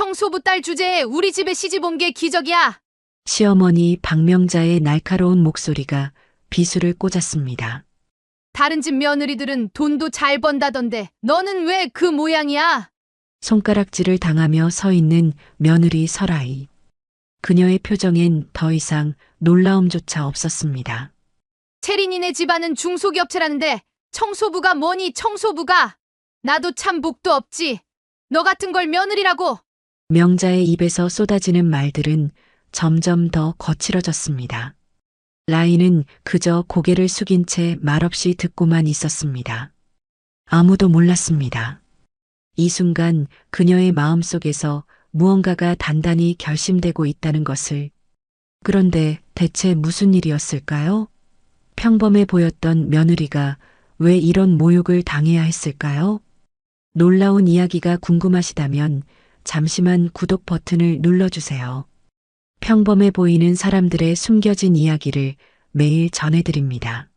청소부 딸 주제에 우리 집에 시집 온 게 기적이야. 시어머니 박명자의 날카로운 목소리가 비수를 꽂았습니다. 다른 집 며느리들은 돈도 잘 번다던데 너는 왜 그 모양이야? 손가락질을 당하며 서 있는 며느리 설아이. 그녀의 표정엔 더 이상 놀라움조차 없었습니다. 체린이네 집안은 중소기업체라는데 청소부가 뭐니 청소부가. 나도 참 복도 없지. 너 같은 걸 며느리라고. 명자의 입에서 쏟아지는 말들은 점점 더 거칠어졌습니다. 라인은 그저 고개를 숙인 채 말없이 듣고만 있었습니다. 아무도 몰랐습니다. 이 순간 그녀의 마음속에서 무언가가 단단히 결심되고 있다는 것을. 그런데 대체 무슨 일이었을까요? 평범해 보였던 며느리가 왜 이런 모욕을 당해야 했을까요? 놀라운 이야기가 궁금하시다면 잠시만 구독 버튼을 눌러주세요. 평범해 보이는 사람들의 숨겨진 이야기를 매일 전해드립니다.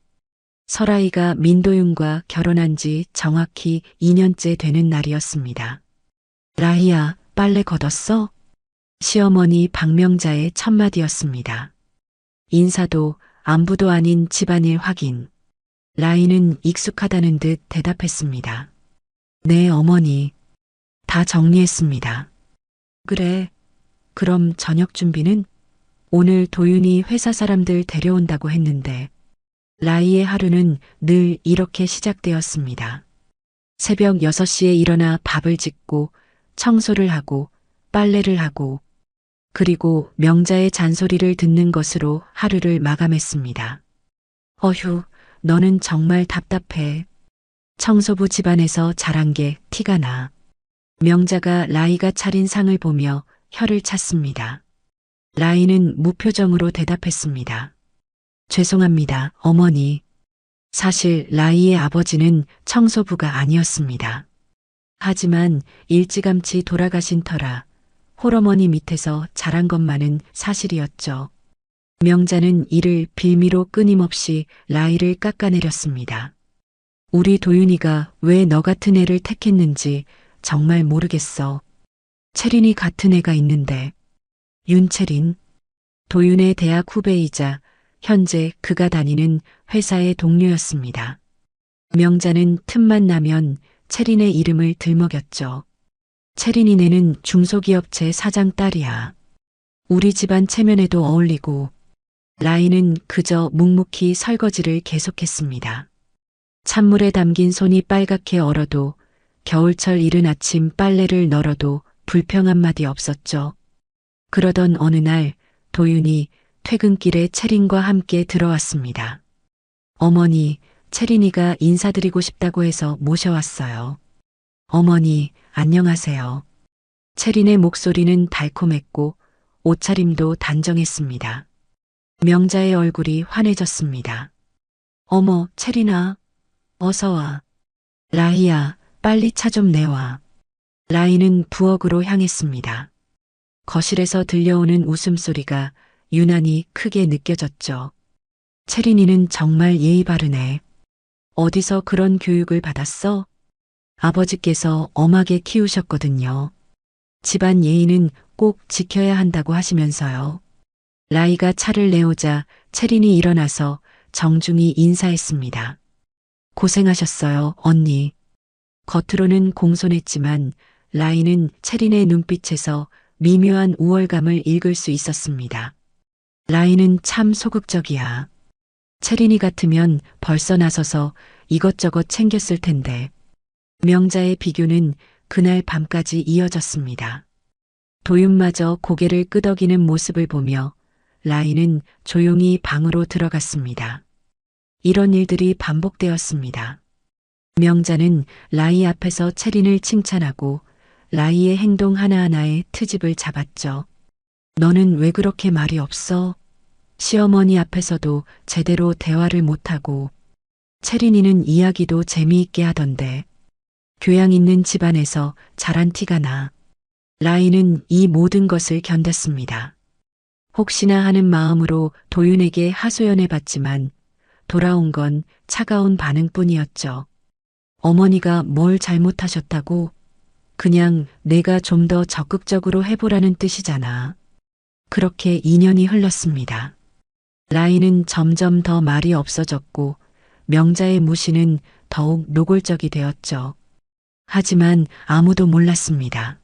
설아이가 민도윤과 결혼한 지 정확히 2년째 되는 날이었습니다. 라희야, 빨래 걷었어? 시어머니 박명자의 첫마디였습니다. 인사도 안부도 아닌 집안일 확인. 라희는 익숙하다는 듯 대답했습니다. 네, 어머니. 다 정리했습니다. 그래. 그럼 저녁 준비는? 오늘 도윤이 회사 사람들 데려온다고 했는데. 라희의 하루는 늘 이렇게 시작되었습니다. 새벽 6시에 일어나 밥을 짓고 청소를 하고 빨래를 하고 그리고 명자의 잔소리를 듣는 것으로 하루를 마감했습니다. 어휴, 너는 정말 답답해. 청소부 집안에서 자란 게 티가 나. 명자가 라이가 차린 상을 보며 혀를 찼습니다. 라이는 무표정으로 대답했습니다. 죄송합니다, 어머니. 사실 라이의 아버지는 청소부가 아니었습니다. 하지만 일찌감치 돌아가신 터라 홀어머니 밑에서 자란 것만은 사실이었죠. 명자는 이를 빌미로 끊임없이 라이를 깎아내렸습니다. 우리 도윤이가 왜 너 같은 애를 택했는지 정말 모르겠어. 채린이 같은 애가 있는데. 윤채린, 도윤의 대학 후배이자 현재 그가 다니는 회사의 동료였습니다. 명자는 틈만 나면 채린의 이름을 들먹였죠. 채린이네는 중소기업체 사장 딸이야. 우리 집안 체면에도 어울리고. 라이는 그저 묵묵히 설거지를 계속했습니다. 찬물에 담긴 손이 빨갛게 얼어도 겨울철 이른 아침 빨래를 널어도 불평 한마디 없었죠. 그러던 어느 날 도윤이 퇴근길에 채린과 함께 들어왔습니다. 어머니, 채린이가 인사드리고 싶다고 해서 모셔왔어요. 어머니, 안녕하세요. 채린의 목소리는 달콤했고 옷차림도 단정했습니다. 명자의 얼굴이 환해졌습니다. 어머, 채린아. 어서 와. 라희야, 빨리 차 좀 내와. 라희는 부엌으로 향했습니다. 거실에서 들려오는 웃음소리가 유난히 크게 느껴졌죠. 채린이는 정말 예의 바르네. 어디서 그런 교육을 받았어? 아버지께서 엄하게 키우셨거든요. 집안 예의는 꼭 지켜야 한다고 하시면서요. 라이가 차를 내오자 채린이 일어나서 정중히 인사했습니다. 고생하셨어요, 언니. 겉으로는 공손했지만 라이는 채린의 눈빛에서 미묘한 우월감을 읽을 수 있었습니다. 라이는 참 소극적이야. 채린이 같으면 벌써 나서서 이것저것 챙겼을 텐데. 명자의 비교는 그날 밤까지 이어졌습니다. 도윤마저 고개를 끄덕이는 모습을 보며 라이는 조용히 방으로 들어갔습니다. 이런 일들이 반복되었습니다. 명자는 라이 앞에서 채린을 칭찬하고 라이의 행동 하나하나에 트집을 잡았죠. 너는 왜 그렇게 말이 없어? 시어머니 앞에서도 제대로 대화를 못하고 채린이는 이야기도 재미있게 하던데 교양 있는 집안에서 자란 티가 나. 라이는 이 모든 것을 견뎠습니다. 혹시나 하는 마음으로 도윤에게 하소연해봤지만 돌아온 건 차가운 반응뿐이었죠. 어머니가 뭘 잘못하셨다고? 그냥 내가 좀 더 적극적으로 해보라는 뜻이잖아. 그렇게 2년이 흘렀습니다. 라인은 점점 더 말이 없어졌고 명자의 무시는 더욱 노골적이 되었죠. 하지만 아무도 몰랐습니다.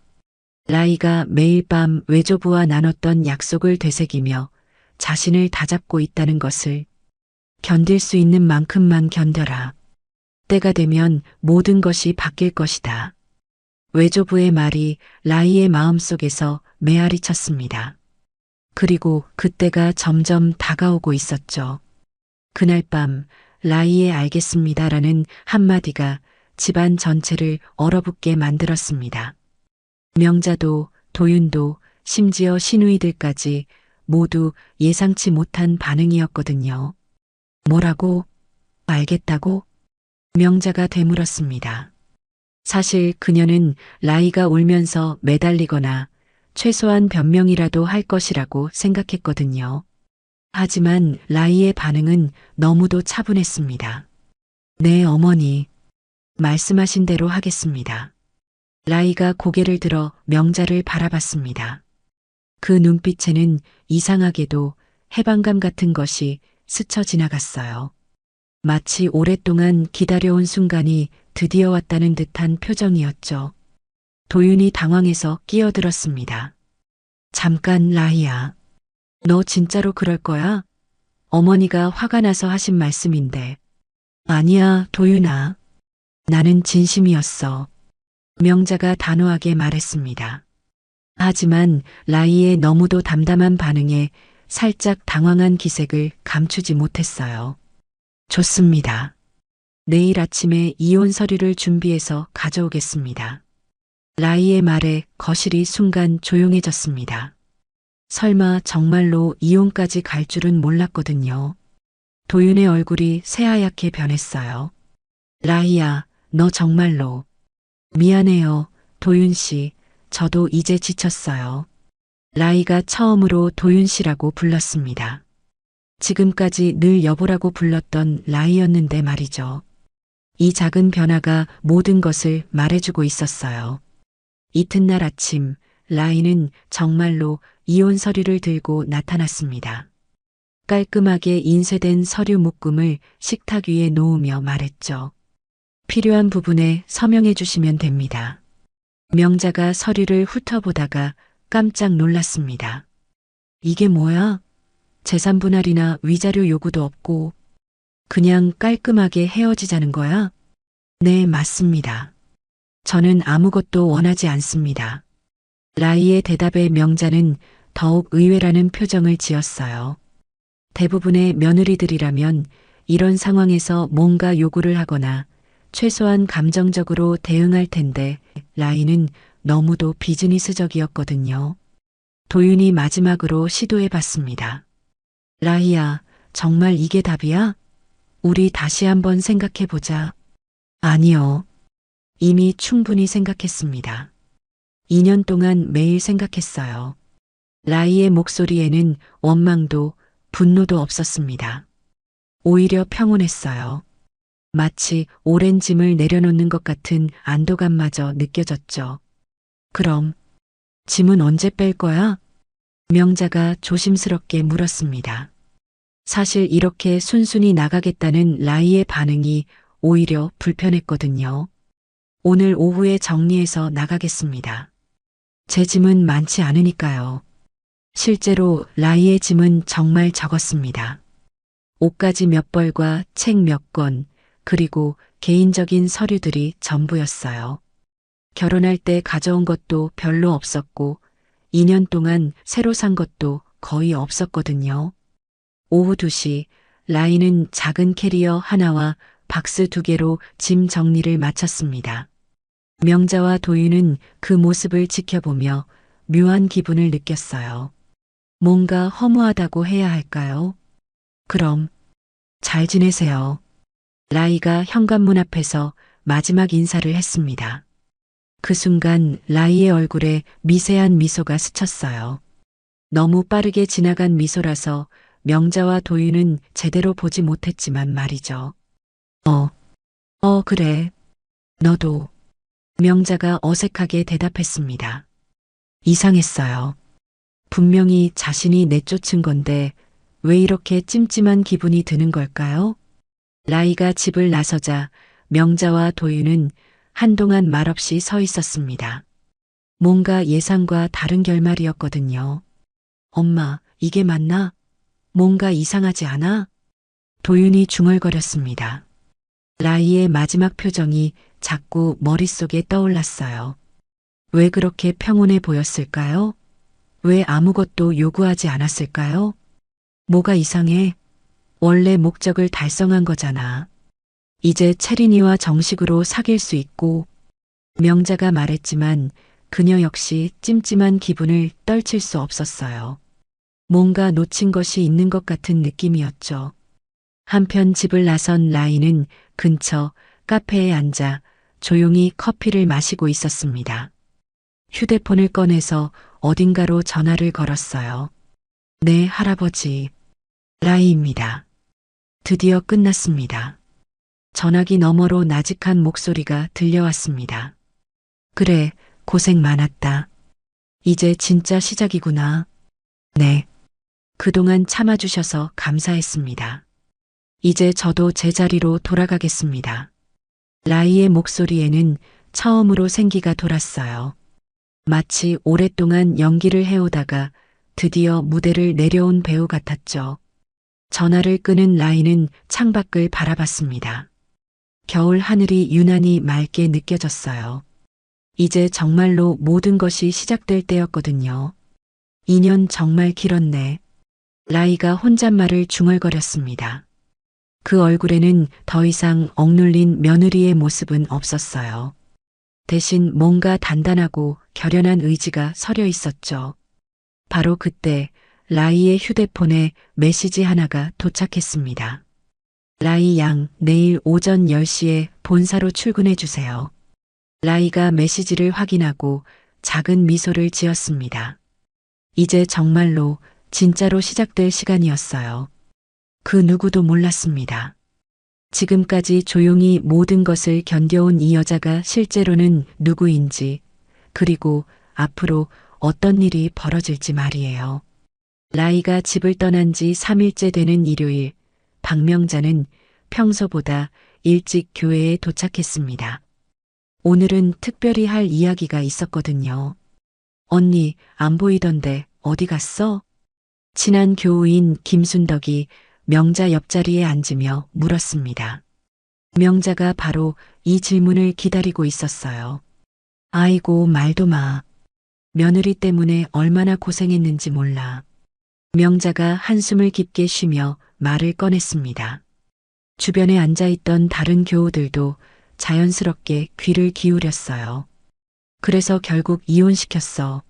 라이가 매일 밤 외조부와 나눴던 약속을 되새기며 자신을 다잡고 있다는 것을. 견딜 수 있는 만큼만 견뎌라. 때가 되면 모든 것이 바뀔 것이다. 외조부의 말이 라이의 마음속에서 메아리 쳤습니다. 그리고 그때가 점점 다가오고 있었죠. 그날 밤 라이의 알겠습니다라는 한마디가 집안 전체를 얼어붙게 만들었습니다. 명자도 도윤도 심지어 시누이들까지 모두 예상치 못한 반응이었거든요. 뭐라고? 알겠다고? 명자가 되물었습니다. 사실 그녀는 라이가 울면서 매달리거나 최소한 변명이라도 할 것이라고 생각했거든요. 하지만 라이의 반응은 너무도 차분했습니다. 네, 어머니. 말씀하신 대로 하겠습니다. 라이가 고개를 들어 명자를 바라봤습니다. 그 눈빛에는 이상하게도 해방감 같은 것이 스쳐 지나갔어요. 마치 오랫동안 기다려온 순간이 드디어 왔다는 듯한 표정이었죠. 도윤이 당황해서 끼어들었습니다. 잠깐, 라이야. 너 진짜로 그럴 거야? 어머니가 화가 나서 하신 말씀인데. 아니야, 도윤아. 나는 진심이었어. 명자가 단호하게 말했습니다. 하지만 라이의 너무도 담담한 반응에 살짝 당황한 기색을 감추지 못했어요. 좋습니다. 내일 아침에 이혼 서류를 준비해서 가져오겠습니다. 라이의 말에 거실이 순간 조용해졌습니다. 설마 정말로 이혼까지 갈 줄은 몰랐거든요. 도윤의 얼굴이 새하얗게 변했어요. 라이야, 너 정말로. 미안해요, 도윤 씨. 저도 이제 지쳤어요. 라이가 처음으로 도윤 씨라고 불렀습니다. 지금까지 늘 여보라고 불렀던 라이였는데 말이죠. 이 작은 변화가 모든 것을 말해주고 있었어요. 이튿날 아침, 라이는 정말로 이혼 서류를 들고 나타났습니다. 깔끔하게 인쇄된 서류 묶음을 식탁 위에 놓으며 말했죠. 필요한 부분에 서명해 주시면 됩니다. 명자가 서류를 훑어보다가 깜짝 놀랐습니다. 이게 뭐야? 재산 분할이나 위자료 요구도 없고 그냥 깔끔하게 헤어지자는 거야? 네, 맞습니다. 저는 아무것도 원하지 않습니다. 라이의 대답에 명자는 더욱 의외라는 표정을 지었어요. 대부분의 며느리들이라면 이런 상황에서 뭔가 요구를 하거나 최소한 감정적으로 대응할 텐데 라이는 너무도 비즈니스적이었거든요. 도윤이 마지막으로 시도해 봤습니다. 라이야, 정말 이게 답이야? 우리 다시 한번 생각해 보자. 아니요. 이미 충분히 생각했습니다. 2년 동안 매일 생각했어요. 라이의 목소리에는 원망도 분노도 없었습니다. 오히려 평온했어요. 마치 오랜 짐을 내려놓는 것 같은 안도감마저 느껴졌죠. 그럼 짐은 언제 뺄 거야? 명자가 조심스럽게 물었습니다. 사실 이렇게 순순히 나가겠다는 라이의 반응이 오히려 불편했거든요. 오늘 오후에 정리해서 나가겠습니다. 제 짐은 많지 않으니까요. 실제로 라이의 짐은 정말 적었습니다. 옷가지 몇 벌과 책 몇 권, 그리고 개인적인 서류들이 전부였어요. 결혼할 때 가져온 것도 별로 없었고 2년 동안 새로 산 것도 거의 없었거든요. 오후 2시 라이는 작은 캐리어 하나와 박스 2개로 짐 정리를 마쳤습니다. 명자와 도윤은 그 모습을 지켜보며 묘한 기분을 느꼈어요. 뭔가 허무하다고 해야 할까요? 그럼 잘 지내세요. 라이가 현관문 앞에서 마지막 인사를 했습니다. 그 순간 라이의 얼굴에 미세한 미소가 스쳤어요. 너무 빠르게 지나간 미소라서 명자와 도윤은 제대로 보지 못했지만 말이죠. 그래. 너도. 명자가 어색하게 대답했습니다. 이상했어요. 분명히 자신이 내쫓은 건데 왜 이렇게 찜찜한 기분이 드는 걸까요? 라이가 집을 나서자 명자와 도윤은 한동안 말없이 서 있었습니다. 뭔가 예상과 다른 결말이었거든요. 엄마, 이게 맞나? 뭔가 이상하지 않아? 도윤이 중얼거렸습니다. 라이의 마지막 표정이 자꾸 머릿속에 떠올랐어요. 왜 그렇게 평온해 보였을까요? 왜 아무것도 요구하지 않았을까요? 뭐가 이상해? 원래 목적을 달성한 거잖아. 이제 채린이와 정식으로 사귈 수 있고, 명자가 말했지만 그녀 역시 찜찜한 기분을 떨칠 수 없었어요. 뭔가 놓친 것이 있는 것 같은 느낌이었죠. 한편 집을 나선 라이는 근처 카페에 앉아 조용히 커피를 마시고 있었습니다. 휴대폰을 꺼내서 어딘가로 전화를 걸었어요. 네, 할아버지. 라이입니다. 드디어 끝났습니다. 전화기 너머로 나직한 목소리가 들려왔습니다. 그래, 고생 많았다. 이제 진짜 시작이구나. 네. 그동안 참아주셔서 감사했습니다. 이제 저도 제자리로 돌아가겠습니다. 라이의 목소리에는 처음으로 생기가 돌았어요. 마치 오랫동안 연기를 해오다가 드디어 무대를 내려온 배우 같았죠. 전화를 끄는 라이는 창밖을 바라봤습니다. 겨울 하늘이 유난히 맑게 느껴졌어요. 이제 정말로 모든 것이 시작될 때였거든요. 2년 정말 길었네. 라이가 혼잣말을 중얼거렸습니다. 그 얼굴에는 더 이상 억눌린 며느리의 모습은 없었어요. 대신 뭔가 단단하고 결연한 의지가 서려 있었죠. 바로 그때 라이의 휴대폰에 메시지 하나가 도착했습니다. 라이 양, 내일 오전 10시에 본사로 출근해 주세요. 라이가 메시지를 확인하고 작은 미소를 지었습니다. 이제 정말로 진짜로 시작될 시간이었어요. 그 누구도 몰랐습니다. 지금까지 조용히 모든 것을 견뎌온 이 여자가 실제로는 누구인지, 그리고 앞으로 어떤 일이 벌어질지 말이에요. 라이가 집을 떠난 지 3일째 되는 일요일, 박명자는 평소보다 일찍 교회에 도착했습니다. 오늘은 특별히 할 이야기가 있었거든요. 언니, 안 보이던데 어디 갔어? 친한 교우인 김순덕이 명자 옆자리에 앉으며 물었습니다. 명자가 바로 이 질문을 기다리고 있었어요. 아이고, 말도 마. 며느리 때문에 얼마나 고생했는지 몰라. 명자가 한숨을 깊게 쉬며 말을 꺼냈습니다. 주변에 앉아있던 다른 교우들도 자연스럽게 귀를 기울였어요. 그래서 결국 이혼시켰어.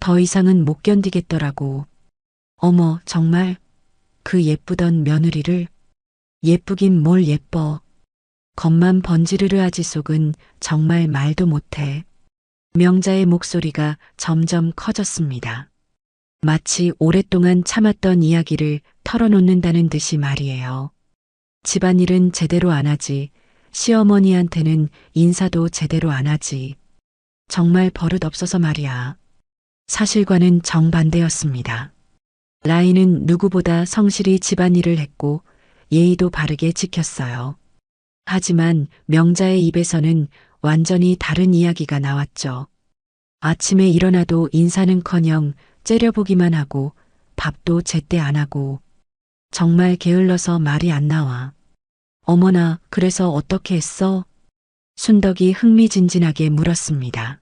더 이상은 못 견디겠더라고. 어머, 정말 그 예쁘던 며느리를. 예쁘긴 뭘 예뻐. 겉만 번지르르 하지 속은 정말 말도 못해. 명자의 목소리가 점점 커졌습니다. 마치 오랫동안 참았던 이야기를 털어놓는다는 듯이 말이에요. 집안일은 제대로 안 하지. 시어머니한테는 인사도 제대로 안 하지. 정말 버릇 없어서 말이야. 사실과는 정반대였습니다. 라이는 누구보다 성실히 집안일을 했고 예의도 바르게 지켰어요. 하지만 명자의 입에서는 완전히 다른 이야기가 나왔죠. 아침에 일어나도 인사는커녕 째려보기만 하고 밥도 제때 안 하고 정말 게을러서 말이 안 나와. 어머나, 그래서 어떻게 했어? 순덕이 흥미진진하게 물었습니다.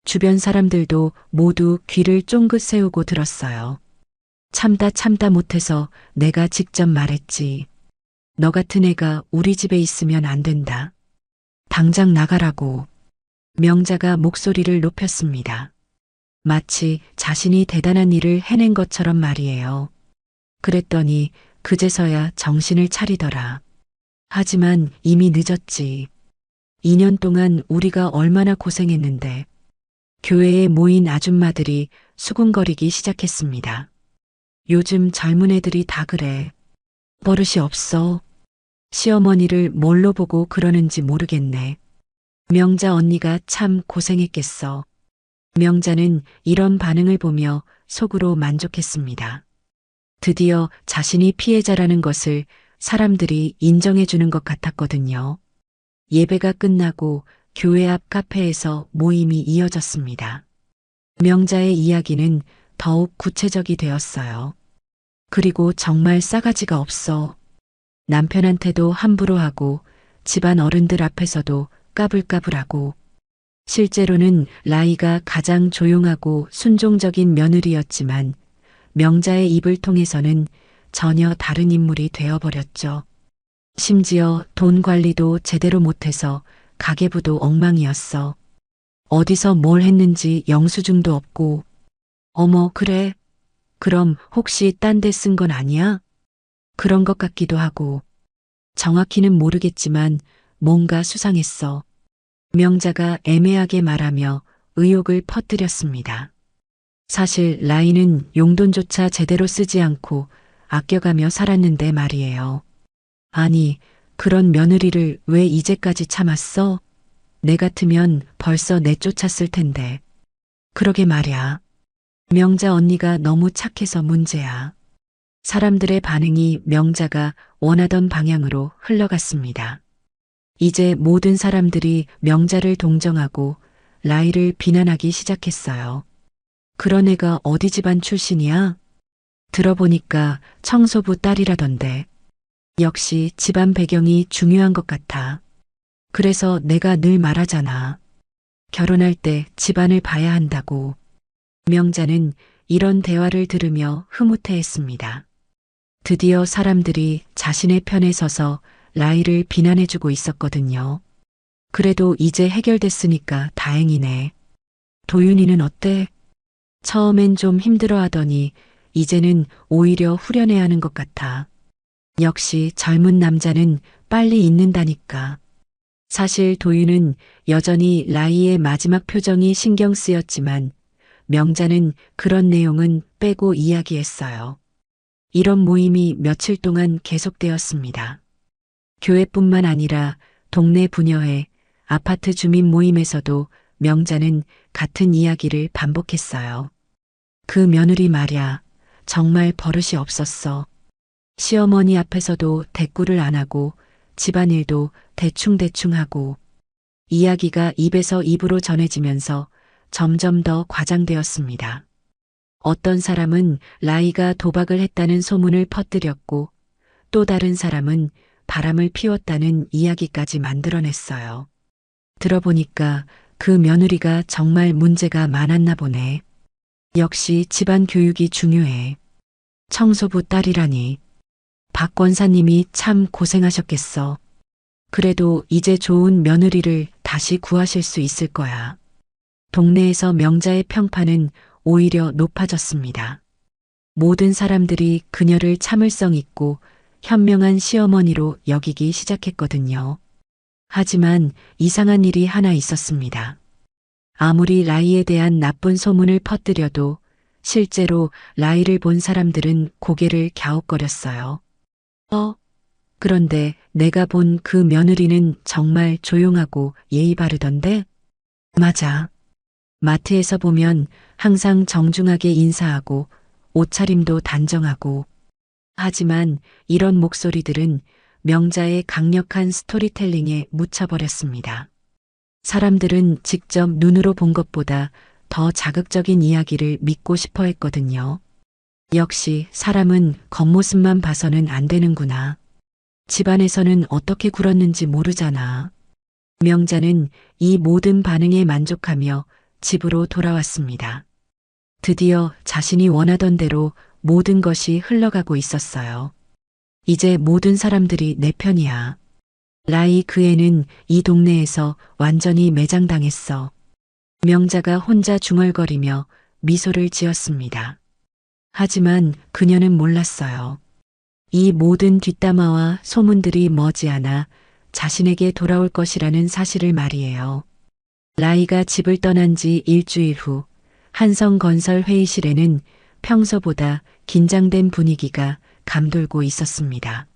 주변 사람들도 모두 귀를 쫑긋 세우고 들었어요. 참다 못해서 내가 직접 말했지. 너 같은 애가 우리 집에 있으면 안 된다. 당장 나가라고. 명자가 목소리를 높였습니다. 마치 자신이 대단한 일을 해낸 것처럼 말이에요. 그랬더니 그제서야 정신을 차리더라. 하지만 이미 늦었지. 2년 동안 우리가 얼마나 고생했는데. 교회에 모인 아줌마들이 수군거리기 시작했습니다. 요즘 젊은 애들이 다 그래. 버릇이 없어. 시어머니를 뭘로 보고 그러는지 모르겠네. 명자 언니가 참 고생했겠어. 명자는 이런 반응을 보며 속으로 만족했습니다. 드디어 자신이 피해자라는 것을 사람들이 인정해 주는 것 같았거든요. 예배가 끝나고 교회 앞 카페에서 모임이 이어졌습니다. 명자의 이야기는 더욱 구체적이 되었어요. 그리고 정말 싸가지가 없어. 남편한테도 함부로 하고 집안 어른들 앞에서도 까불까불하고 실제로는 라이가 가장 조용하고 순종적인 며느리였지만 명자의 입을 통해서는 전혀 다른 인물이 되어버렸죠. 심지어 돈 관리도 제대로 못해서 가계부도 엉망이었어. 어디서 뭘 했는지 영수증도 없고. 어머, 그래. 그럼 혹시 딴 데 쓴 건 아니야? 그런 것 같기도 하고. 정확히는 모르겠지만 뭔가 수상했어. 명자가 애매하게 말하며 의혹을 퍼뜨렸습니다. 사실 라이는 용돈조차 제대로 쓰지 않고 아껴가며 살았는데 말이에요. 아니, 그런 며느리를 왜 이제까지 참았어? 내 같으면 벌써 내쫓았을 텐데. 그러게 말야. 명자 언니가 너무 착해서 문제야. 사람들의 반응이 명자가 원하던 방향으로 흘러갔습니다. 이제 모든 사람들이 명자를 동정하고 라이를 비난하기 시작했어요. 그런 애가 어디 집안 출신이야? 들어보니까 청소부 딸이라던데. 역시 집안 배경이 중요한 것 같아. 그래서 내가 늘 말하잖아. 결혼할 때 집안을 봐야 한다고. 명자는 이런 대화를 들으며 흐뭇해했습니다. 드디어 사람들이 자신의 편에 서서 라이를 비난해주고 있었거든요. 그래도 이제 해결됐으니까 다행이네. 도윤이는 어때? 처음엔 좀 힘들어하더니 이제는 오히려 후련해하는 것 같아. 역시 젊은 남자는 빨리 잊는다니까. 사실 도윤은 여전히 라이의 마지막 표정이 신경 쓰였지만 명자는 그런 내용은 빼고 이야기했어요. 이런 모임이 며칠 동안 계속되었습니다. 교회뿐만 아니라 동네 부녀회, 아파트 주민 모임에서도 명자는 같은 이야기를 반복했어요. 그 며느리 말야, 정말 버릇이 없었어. 시어머니 앞에서도 대꾸를 안 하고 집안일도 대충대충 하고. 이야기가 입에서 입으로 전해지면서 점점 더 과장되었습니다. 어떤 사람은 라이가 도박을 했다는 소문을 퍼뜨렸고 또 다른 사람은 바람을 피웠다는 이야기까지 만들어냈어요. 들어보니까 그 며느리가 정말 문제가 많았나 보네. 역시 집안 교육이 중요해. 청소부 딸이라니. 박 권사님이 참 고생하셨겠어. 그래도 이제 좋은 며느리를 다시 구하실 수 있을 거야. 동네에서 명자의 평판은 오히려 높아졌습니다. 모든 사람들이 그녀를 참을성 있고 현명한 시어머니로 여기기 시작했거든요. 하지만 이상한 일이 하나 있었습니다. 아무리 라이에 대한 나쁜 소문을 퍼뜨려도 실제로 라이를 본 사람들은 고개를 갸웃거렸어요. 그런데 내가 본 그 며느리는 정말 조용하고 예의 바르던데? 맞아. 마트에서 보면 항상 정중하게 인사하고 옷차림도 단정하고. 하지만 이런 목소리들은 명자의 강력한 스토리텔링에 묻혀버렸습니다. 사람들은 직접 눈으로 본 것보다 더 자극적인 이야기를 믿고 싶어 했거든요. 역시 사람은 겉모습만 봐서는 안 되는구나. 집안에서는 어떻게 굴었는지 모르잖아. 명자는 이 모든 반응에 만족하며 집으로 돌아왔습니다. 드디어 자신이 원하던 대로 모든 것이 흘러가고 있었어요. 이제 모든 사람들이 내 편이야. 라이 그 애는 이 동네에서 완전히 매장당했어. 명자가 혼자 중얼거리며 미소를 지었습니다. 하지만 그녀는 몰랐어요. 이 모든 뒷담화와 소문들이 머지않아 자신에게 돌아올 것이라는 사실을 말이에요. 라이가 집을 떠난 지 일주일 후 한성건설 회의실에는 평소보다 긴장된 분위기가 감돌고 있었습니다.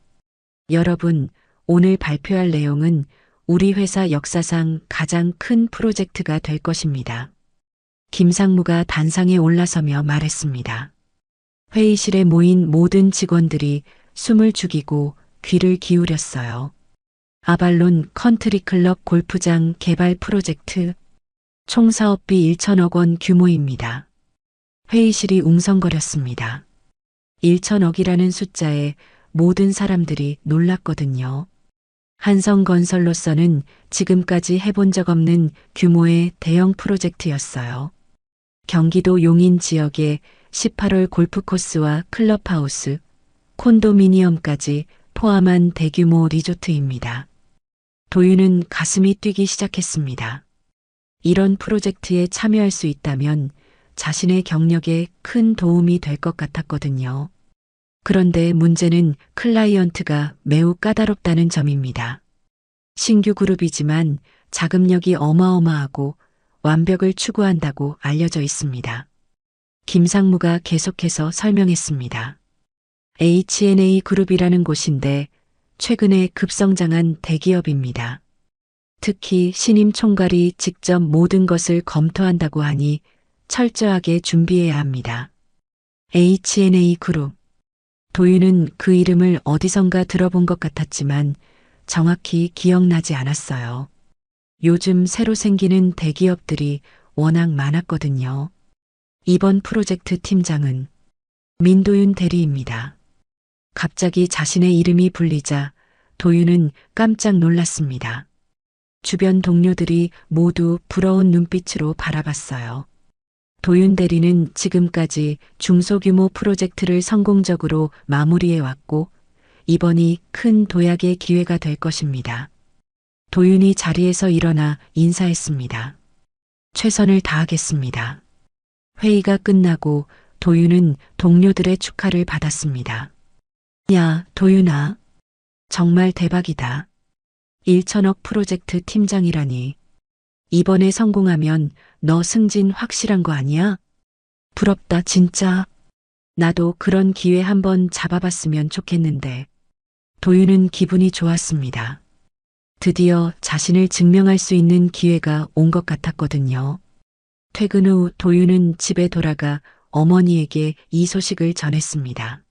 여러분, 오늘 발표할 내용은 우리 회사 역사상 가장 큰 프로젝트가 될 것입니다. 김상무가 단상에 올라서며 말했습니다. 회의실에 모인 모든 직원들이 숨을 죽이고 귀를 기울였어요. 아발론 컨트리클럽 골프장 개발 프로젝트 총 사업비 1천억 원 규모입니다. 회의실이 웅성거렸습니다. 1천억이라는 숫자에 모든 사람들이 놀랐거든요. 한성건설로서는 지금까지 해본 적 없는 규모의 대형 프로젝트였어요. 경기도 용인 지역에 18홀 골프코스와 클럽하우스, 콘도미니엄까지 포함한 대규모 리조트입니다. 도윤은 가슴이 뛰기 시작했습니다. 이런 프로젝트에 참여할 수 있다면 자신의 경력에 큰 도움이 될 것 같았거든요. 그런데 문제는 클라이언트가 매우 까다롭다는 점입니다. 신규 그룹이지만 자금력이 어마어마하고 완벽을 추구한다고 알려져 있습니다. 김상무가 계속해서 설명했습니다. H&A 그룹이라는 곳인데 최근에 급성장한 대기업입니다. 특히 신임 총괄이 직접 모든 것을 검토한다고 하니 철저하게 준비해야 합니다. H&A 그룹. 도윤은 그 이름을 어디선가 들어본 것 같았지만 정확히 기억나지 않았어요. 요즘 새로 생기는 대기업들이 워낙 많았거든요. 이번 프로젝트 팀장은 민도윤 대리입니다. 갑자기 자신의 이름이 불리자 도윤은 깜짝 놀랐습니다. 주변 동료들이 모두 부러운 눈빛으로 바라봤어요. 도윤 대리는 지금까지 중소규모 프로젝트를 성공적으로 마무리해왔고 이번이 큰 도약의 기회가 될 것입니다. 도윤이 자리에서 일어나 인사했습니다. 최선을 다하겠습니다. 회의가 끝나고 도윤은 동료들의 축하를 받았습니다. 야, 도윤아. 정말 대박이다. 1천억 프로젝트 팀장이라니. 이번에 성공하면 너 승진 확실한 거 아니야? 부럽다, 진짜. 나도 그런 기회 한번 잡아봤으면 좋겠는데. 도윤은 기분이 좋았습니다. 드디어 자신을 증명할 수 있는 기회가 온 것 같았거든요. 퇴근 후 도윤은 집에 돌아가 어머니에게 이 소식을 전했습니다.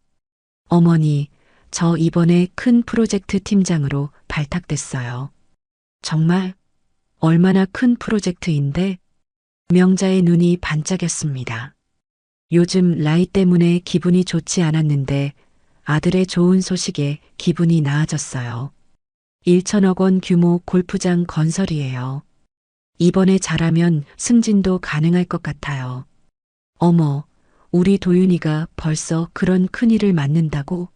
어머니, 저 이번에 큰 프로젝트 팀장으로 발탁됐어요. 정말? 얼마나 큰 프로젝트인데? 명자의 눈이 반짝였습니다. 요즘 라이 때문에 기분이 좋지 않았는데 아들의 좋은 소식에 기분이 나아졌어요. 1천억 원 규모 골프장 건설이에요. 이번에 잘하면 승진도 가능할 것 같아요. 어머, 우리 도윤이가 벌써 그런 큰일을 맡는다고?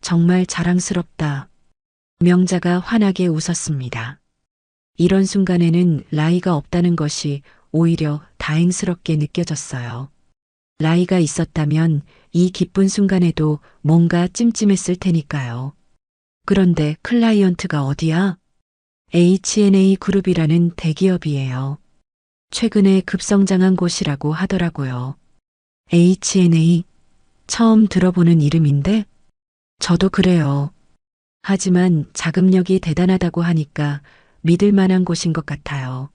정말 자랑스럽다. 명자가 환하게 웃었습니다. 이런 순간에는 라이가 없다는 것이 오히려 다행스럽게 느껴졌어요. 라이가 있었다면 이 기쁜 순간에도 뭔가 찜찜했을 테니까요. 그런데 클라이언트가 어디야? H&A 그룹이라는 대기업이에요. 최근에 급성장한 곳이라고 하더라고요. H&A? 처음 들어보는 이름인데? 저도 그래요. 하지만 자금력이 대단하다고 하니까 믿을 만한 곳인 것 같아요.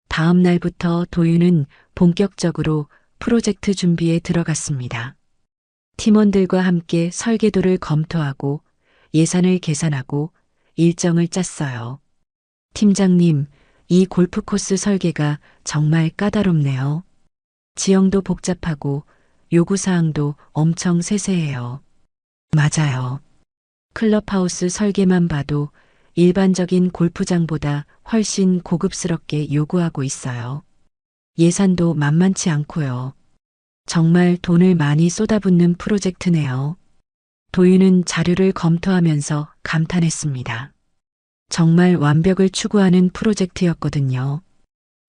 다음 날부터 도윤은 본격적으로 프로젝트 준비에 들어갔습니다. 팀원들과 함께 설계도를 검토하고 예산을 계산하고 일정을 짰어요. 팀장님, 이 골프코스 설계가 정말 까다롭네요. 지형도 복잡하고 요구사항도 엄청 세세해요. 맞아요. 클럽하우스 설계만 봐도 일반적인 골프장보다 훨씬 고급스럽게 요구하고 있어요. 예산도 만만치 않고요. 정말 돈을 많이 쏟아붓는 프로젝트네요. 도윤은 자료를 검토하면서 감탄했습니다. 정말 완벽을 추구하는 프로젝트였거든요.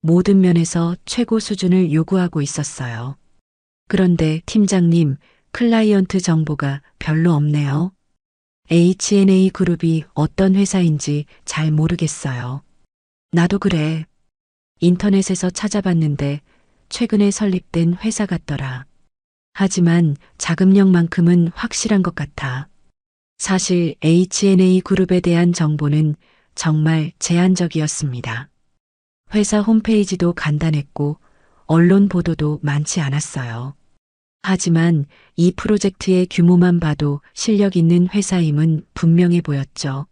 모든 면에서 최고 수준을 요구하고 있었어요. 그런데 팀장님, 클라이언트 정보가 별로 없네요. H&A 그룹이 어떤 회사인지 잘 모르겠어요. 나도 그래. 인터넷에서 찾아봤는데 최근에 설립된 회사 같더라. 하지만 자금력만큼은 확실한 것 같아. 사실 H&A 그룹에 대한 정보는 정말 제한적이었습니다. 회사 홈페이지도 간단했고 언론 보도도 많지 않았어요. 하지만 이 프로젝트의 규모만 봐도 실력 있는 회사임은 분명해 보였죠.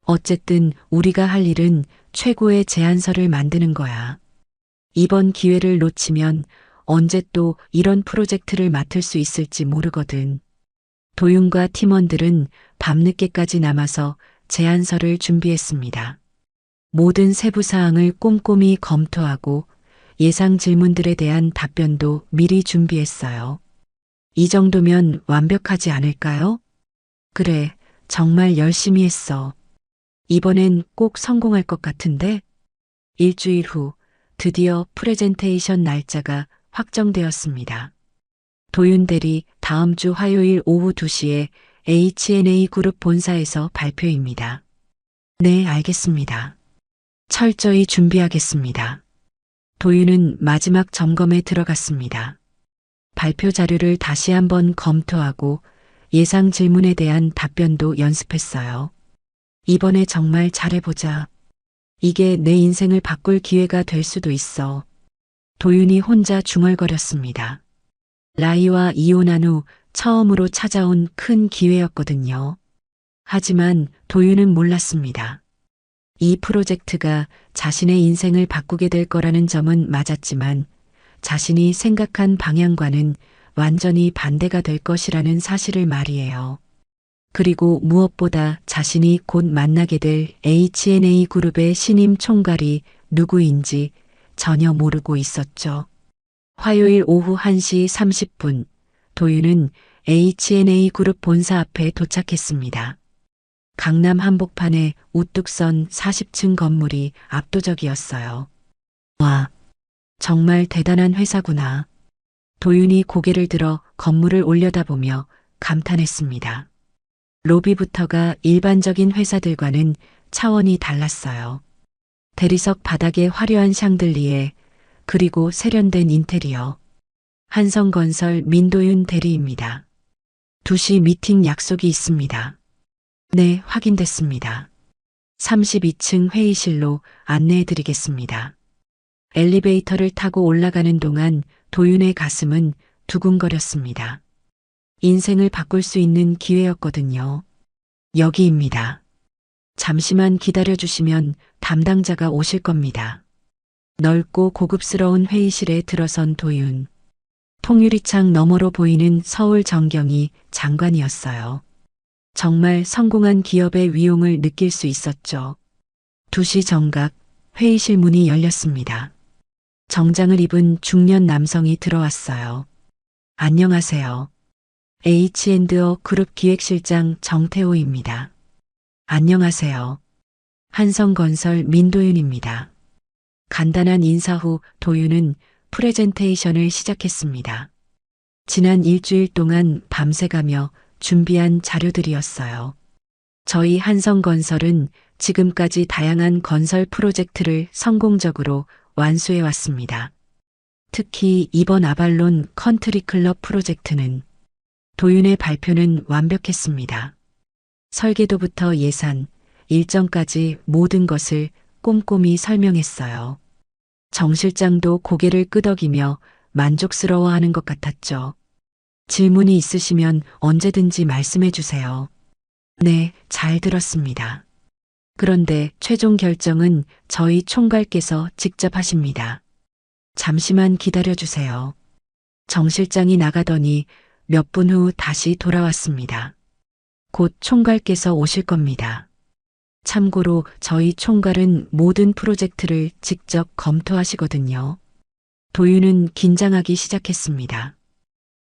어쨌든 우리가 할 일은 최고의 제안서를 만드는 거야. 이번 기회를 놓치면 언제 또 이런 프로젝트를 맡을 수 있을지 모르거든. 도윤과 팀원들은 밤늦게까지 남아서 제안서를 준비했습니다. 모든 세부 사항을 꼼꼼히 검토하고 예상 질문들에 대한 답변도 미리 준비했어요. 이 정도면 완벽하지 않을까요? 그래, 정말 열심히 했어. 이번엔 꼭 성공할 것 같은데? 일주일 후 드디어 프레젠테이션 날짜가 확정되었습니다. 도윤 대리 다음 주 화요일 오후 2시에 H&A 그룹 본사에서 발표입니다. 네, 알겠습니다. 철저히 준비하겠습니다. 도윤은 마지막 점검에 들어갔습니다. 발표 자료를 다시 한번 검토하고 예상 질문에 대한 답변도 연습했어요. 이번에 정말 잘해보자. 이게 내 인생을 바꿀 기회가 될 수도 있어. 도윤이 혼자 중얼거렸습니다. 라이와 이혼한 후 처음으로 찾아온 큰 기회였거든요. 하지만 도윤은 몰랐습니다. 이 프로젝트가 자신의 인생을 바꾸게 될 거라는 점은 맞았지만 자신이 생각한 방향과는 완전히 반대가 될 것이라는 사실을 말이에요. 그리고 무엇보다 자신이 곧 만나게 될 H&A 그룹의 신임 총괄이 누구인지 전혀 모르고 있었죠. 화요일 오후 1시 30분 도윤은 H&A 그룹 본사 앞에 도착했습니다. 강남 한복판에 우뚝 선 40층 건물이 압도적이었어요. 와, 정말 대단한 회사구나. 도윤이 고개를 들어 건물을 올려다보며 감탄했습니다. 로비부터가 일반적인 회사들과는 차원이 달랐어요. 대리석 바닥에 화려한 샹들리에 그리고 세련된 인테리어. 한성건설 민도윤 대리입니다. 2시 미팅 약속이 있습니다. 네, 확인됐습니다. 32층 회의실로 안내해 드리겠습니다. 엘리베이터를 타고 올라가는 동안 도윤의 가슴은 두근거렸습니다. 인생을 바꿀 수 있는 기회였거든요. 여기입니다. 잠시만 기다려주시면 담당자가 오실 겁니다. 넓고 고급스러운 회의실에 들어선 도윤. 통유리창 너머로 보이는 서울 전경이 장관이었어요. 정말 성공한 기업의 위용을 느낄 수 있었죠. 2시 정각 회의실 문이 열렸습니다. 정장을 입은 중년 남성이 들어왔어요. 안녕하세요. H&O 그룹 기획실장 정태호입니다. 안녕하세요. 한성건설 민도윤입니다. 간단한 인사 후 도윤은 프레젠테이션을 시작했습니다. 지난 일주일 동안 밤새가며 준비한 자료들이었어요. 저희 한성건설은 지금까지 다양한 건설 프로젝트를 성공적으로 완수해 왔습니다. 특히 이번 아발론 컨트리클럽 프로젝트는 도윤의 발표는 완벽했습니다. 설계도부터 예산, 일정까지 모든 것을 꼼꼼히 설명했어요. 정 실장도 고개를 끄덕이며 만족스러워하는 것 같았죠. 질문이 있으시면 언제든지 말씀해 주세요. 네, 잘 들었습니다. 그런데 최종 결정은 저희 총괄께서 직접 하십니다. 잠시만 기다려 주세요. 정 실장이 나가더니 몇 분 후 다시 돌아왔습니다. 곧 총괄께서 오실 겁니다. 참고로 저희 총괄은 모든 프로젝트를 직접 검토하시거든요. 도윤은 긴장하기 시작했습니다.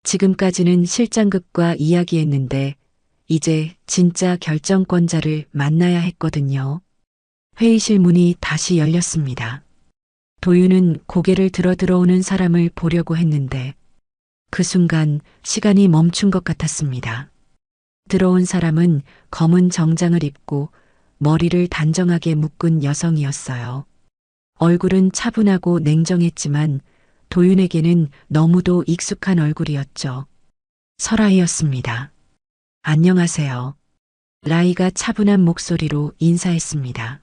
지금까지는 실장급과 이야기했는데 이제 진짜 결정권자를 만나야 했거든요. 회의실 문이 다시 열렸습니다. 도윤은 고개를 들어 들어오는 사람을 보려고 했는데 그 순간 시간이 멈춘 것 같았습니다. 들어온 사람은 검은 정장을 입고 머리를 단정하게 묶은 여성이었어요. 얼굴은 차분하고 냉정했지만 도윤에게는 너무도 익숙한 얼굴이었죠. 설아이였습니다. 안녕하세요. 라이가 차분한 목소리로 인사했습니다.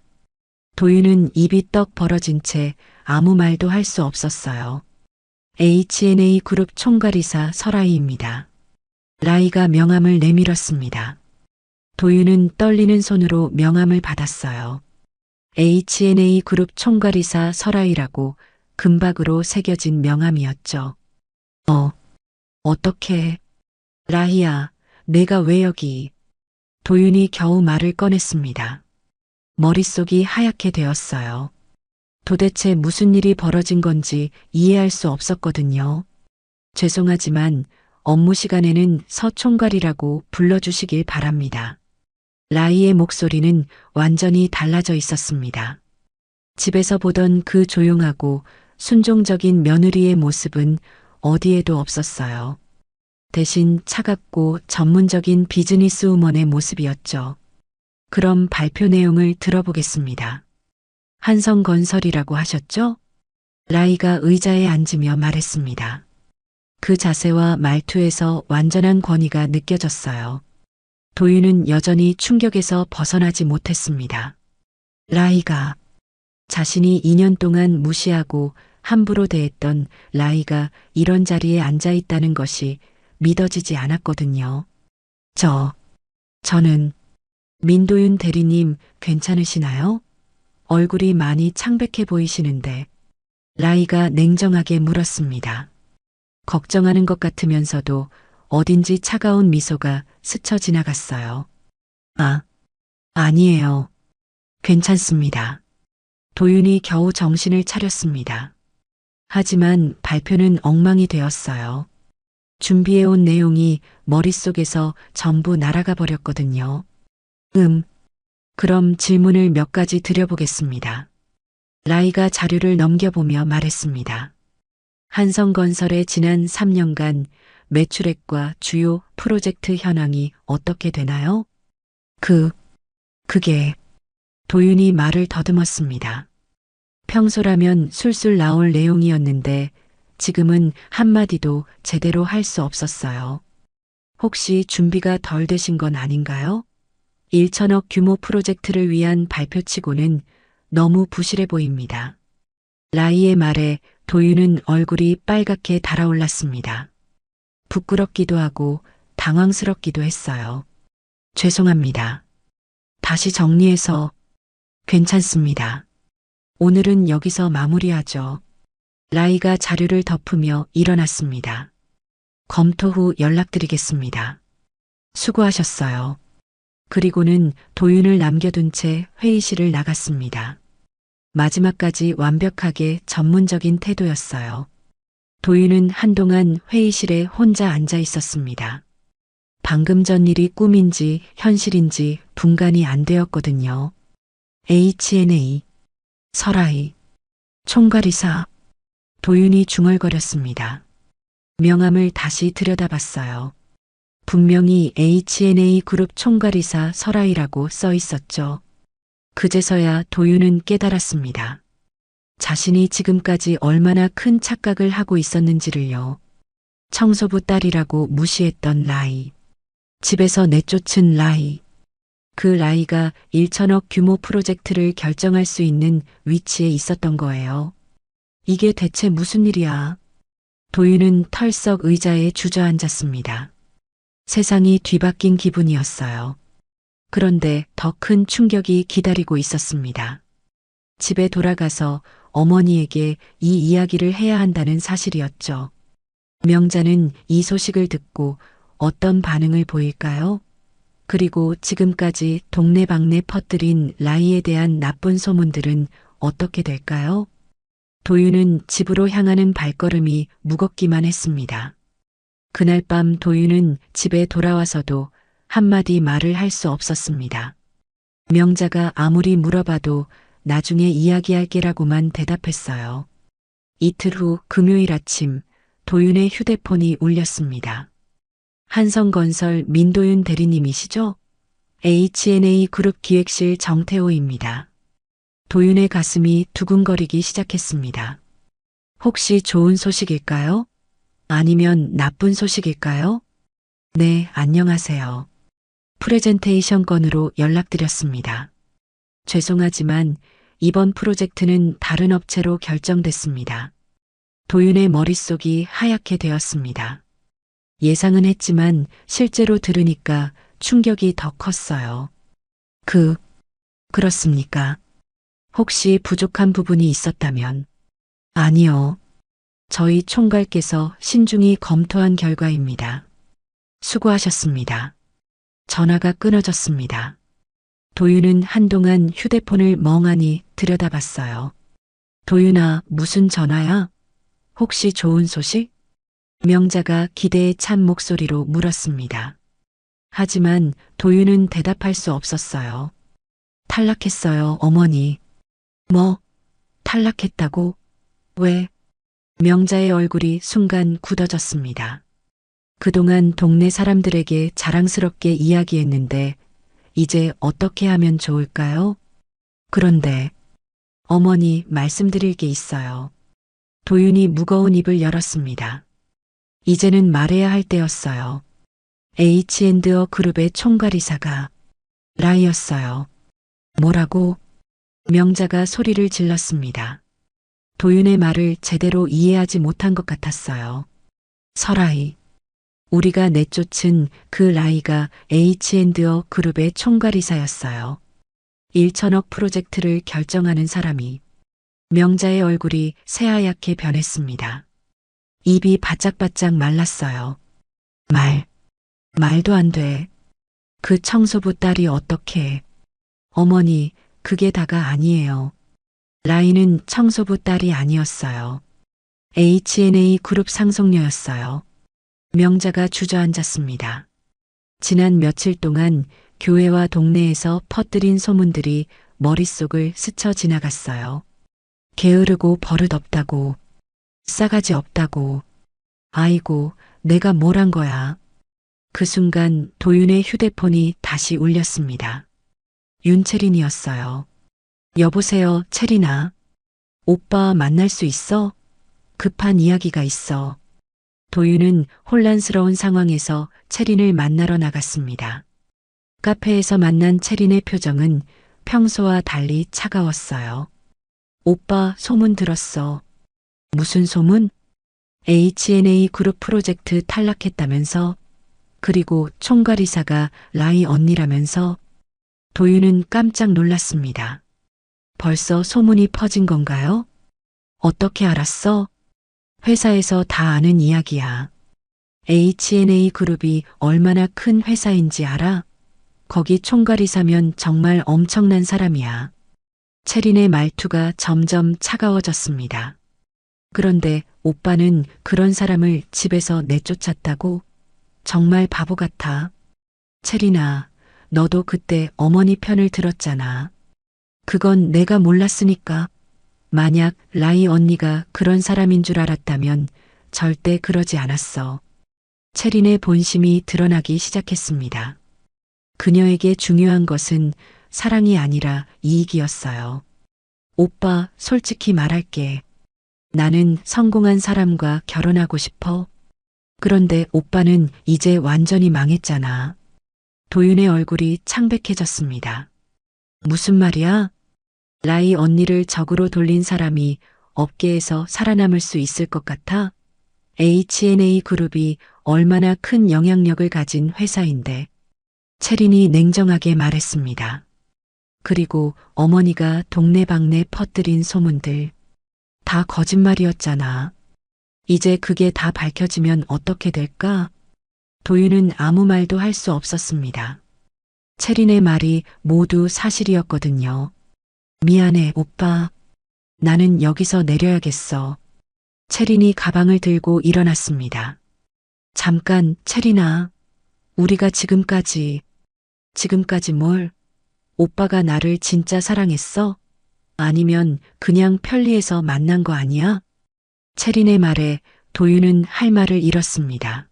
도윤은 입이 떡 벌어진 채 아무 말도 할 수 없었어요. H&A 그룹 총괄이사 설아이입니다. 라이가 명함을 내밀었습니다. 도윤은 떨리는 손으로 명함을 받았어요. H&A 그룹 총괄이사 설아이라고 금박으로 새겨진 명함이었죠. 어떻게? 라희야, 내가 왜 여기? 도윤이 겨우 말을 꺼냈습니다. 머릿속이 하얗게 되었어요. 도대체 무슨 일이 벌어진 건지 이해할 수 없었거든요. 죄송하지만 업무 시간에는 서 총괄이라고 불러주시길 바랍니다. 라이의 목소리는 완전히 달라져 있었습니다. 집에서 보던 그 조용하고 순종적인 며느리의 모습은 어디에도 없었어요. 대신 차갑고 전문적인 비즈니스 우먼의 모습이었죠. 그럼 발표 내용을 들어보겠습니다. 한성건설이라고 하셨죠? 라이가 의자에 앉으며 말했습니다. 그 자세와 말투에서 완전한 권위가 느껴졌어요. 도윤은 여전히 충격에서 벗어나지 못했습니다. 라이가 자신이 2년 동안 무시하고 함부로 대했던 라이가 이런 자리에 앉아 있다는 것이 믿어지지 않았거든요. 저는 민도윤 대리님 괜찮으시나요? 얼굴이 많이 창백해 보이시는데 라이가 냉정하게 물었습니다. 걱정하는 것 같으면서도 어딘지 차가운 미소가 스쳐 지나갔어요. 아니에요. 괜찮습니다. 도윤이 겨우 정신을 차렸습니다. 하지만 발표는 엉망이 되었어요. 준비해온 내용이 머릿속에서 전부 날아가 버렸거든요. 그럼 질문을 몇 가지 드려보겠습니다. 라이가 자료를 넘겨보며 말했습니다. 한성건설의 지난 3년간 매출액과 주요 프로젝트 현황이 어떻게 되나요? 그게 도윤이 말을 더듬었습니다. 평소라면 술술 나올 내용이었는데 지금은 한마디도 제대로 할 수 없었어요. 혹시 준비가 덜 되신 건 아닌가요? 1천억 규모 프로젝트를 위한 발표치고는 너무 부실해 보입니다. 라이의 말에 도윤은 얼굴이 빨갛게 달아올랐습니다. 부끄럽기도 하고 당황스럽기도 했어요. 죄송합니다. 다시 정리해서 괜찮습니다. 오늘은 여기서 마무리하죠. 라이가 자료를 덮으며 일어났습니다. 검토 후 연락드리겠습니다. 수고하셨어요. 그리고는 도윤을 남겨둔 채 회의실을 나갔습니다. 마지막까지 완벽하게 전문적인 태도였어요. 도윤은 한동안 회의실에 혼자 앉아 있었습니다. 방금 전 일이 꿈인지 현실인지 분간이 안 되었거든요. H&A, 설아이, 총괄이사, 도윤이 중얼거렸습니다. 명함을 다시 들여다봤어요. 분명히 H&A 그룹 총괄이사 설아이라고 써 있었죠. 그제서야 도윤은 깨달았습니다. 자신이 지금까지 얼마나 큰 착각을 하고 있었는지를요. 청소부 딸이라고 무시했던 라이. 집에서 내쫓은 라이. 그 라이가 1천억 규모 프로젝트를 결정할 수 있는 위치에 있었던 거예요. 이게 대체 무슨 일이야? 도윤은 털썩 의자에 주저앉았습니다. 세상이 뒤바뀐 기분이었어요. 그런데 더 큰 충격이 기다리고 있었습니다. 집에 돌아가서 어머니에게 이 이야기를 해야 한다는 사실이었죠. 명자는 이 소식을 듣고 어떤 반응을 보일까요? 그리고 지금까지 동네방네 퍼뜨린 라이에 대한 나쁜 소문들은 어떻게 될까요? 도윤은 집으로 향하는 발걸음이 무겁기만 했습니다. 그날 밤 도윤은 집에 돌아와서도 한마디 말을 할 수 없었습니다. 명자가 아무리 물어봐도 나중에 이야기할게라고만 대답했어요. 이틀 후 금요일 아침 도윤의 휴대폰이 울렸습니다. 한성건설 민도윤 대리님이시죠? H&A 그룹 기획실 정태호입니다. 도윤의 가슴이 두근거리기 시작했습니다. 혹시 좋은 소식일까요? 아니면 나쁜 소식일까요? 네, 안녕하세요. 프레젠테이션 건으로 연락드렸습니다. 죄송하지만 이번 프로젝트는 다른 업체로 결정됐습니다. 도윤의 머릿속이 하얗게 되었습니다. 예상은 했지만 실제로 들으니까 충격이 더 컸어요. 그렇습니까? 혹시 부족한 부분이 있었다면? 아니요. 저희 총괄께서 신중히 검토한 결과입니다. 수고하셨습니다. 전화가 끊어졌습니다. 도윤은 한동안 휴대폰을 멍하니 들여다봤어요. 도윤아, 무슨 전화야? 혹시 좋은 소식? 명자가 기대에 찬 목소리로 물었습니다. 하지만 도윤은 대답할 수 없었어요. 탈락했어요, 어머니. 뭐? 탈락했다고? 왜? 명자의 얼굴이 순간 굳어졌습니다. 그동안 동네 사람들에게 자랑스럽게 이야기했는데 이제 어떻게 하면 좋을까요? 그런데 어머니, 말씀드릴 게 있어요. 도윤이 무거운 입을 열었습니다. 이제는 말해야 할 때였어요. H&O 그룹의 총괄이사가 라이였어요. 뭐라고? 명자가 소리를 질렀습니다. 도윤의 말을 제대로 이해하지 못한 것 같았어요. 설아이. 우리가 내쫓은 그 라이가 H&O 그룹의 총괄이사였어요. 1천억 프로젝트를 결정하는 사람이. 명자의 얼굴이 새하얗게 변했습니다. 입이 바짝바짝 말랐어요. 말도 안 돼. 그 청소부 딸이 어떻게. 어머니, 그게 다가 아니에요. 라이는 청소부 딸이 아니었어요. H&A 그룹 상속녀였어요. 명자가 주저앉았습니다. 지난 며칠 동안 교회와 동네에서 퍼뜨린 소문들이 머릿속을 스쳐 지나갔어요. 게으르고 버릇없다고, 싸가지 없다고. 아이고, 내가 뭘 한 거야. 그 순간 도윤의 휴대폰이 다시 울렸습니다. 윤채린이었어요. 여보세요, 채린아. 오빠 만날 수 있어? 급한 이야기가 있어. 도윤은 혼란스러운 상황에서 채린을 만나러 나갔습니다. 카페에서 만난 채린의 표정은 평소와 달리 차가웠어요. 오빠, 소문 들었어. 무슨 소문? H&A 그룹 프로젝트 탈락했다면서? 그리고 총괄이사가 라이 언니라면서? 도윤은 깜짝 놀랐습니다. 벌써 소문이 퍼진 건가요? 어떻게 알았어? 회사에서 다 아는 이야기야. H&A 그룹이 얼마나 큰 회사인지 알아? 거기 총괄이사면 정말 엄청난 사람이야. 채린의 말투가 점점 차가워졌습니다. 그런데 오빠는 그런 사람을 집에서 내쫓았다고? 정말 바보 같아. 채린아, 너도 그때 어머니 편을 들었잖아. 그건 내가 몰랐으니까. 만약 라이 언니가 그런 사람인 줄 알았다면 절대 그러지 않았어. 채린의 본심이 드러나기 시작했습니다. 그녀에게 중요한 것은 사랑이 아니라 이익이었어요. 오빠, 솔직히 말할게. 나는 성공한 사람과 결혼하고 싶어. 그런데 오빠는 이제 완전히 망했잖아. 도윤의 얼굴이 창백해졌습니다. 무슨 말이야? 라이 언니를 적으로 돌린 사람이 업계에서 살아남을 수 있을 것 같아? H&A 그룹이 얼마나 큰 영향력을 가진 회사인데. 채린이 냉정하게 말했습니다. 그리고 어머니가 동네방네 퍼뜨린 소문들. 다 거짓말이었잖아. 이제 그게 다 밝혀지면 어떻게 될까? 도윤은 아무 말도 할 수 없었습니다. 채린의 말이 모두 사실이었거든요. 미안해, 오빠. 나는 여기서 내려야겠어. 채린이 가방을 들고 일어났습니다. 잠깐, 채린아. 우리가 지금까지 뭘? 오빠가 나를 진짜 사랑했어? 아니면 그냥 편리해서 만난 거 아니야? 채린의 말에 도윤은 할 말을 잃었습니다.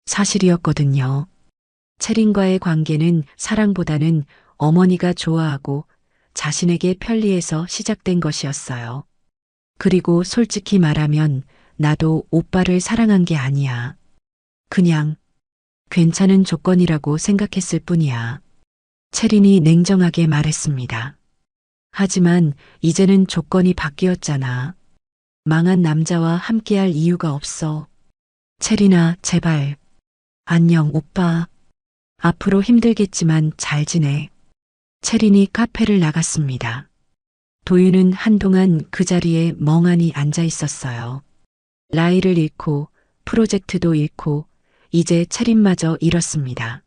사실이었거든요. 채린과의 관계는 사랑보다는 어머니가 좋아하고 자신에게 편리해서 시작된 것이었어요. 그리고 솔직히 말하면 나도 오빠를 사랑한 게 아니야. 그냥 괜찮은 조건이라고 생각했을 뿐이야. 채린이 냉정하게 말했습니다. 하지만 이제는 조건이 바뀌었잖아. 망한 남자와 함께할 이유가 없어. 채린아, 제발. 안녕, 오빠. 앞으로 힘들겠지만 잘 지내. 채린이 카페를 나갔습니다. 도윤은 한동안 그 자리에 멍하니 앉아 있었어요. 라이를 잃고 프로젝트도 잃고 이제 채린마저 잃었습니다.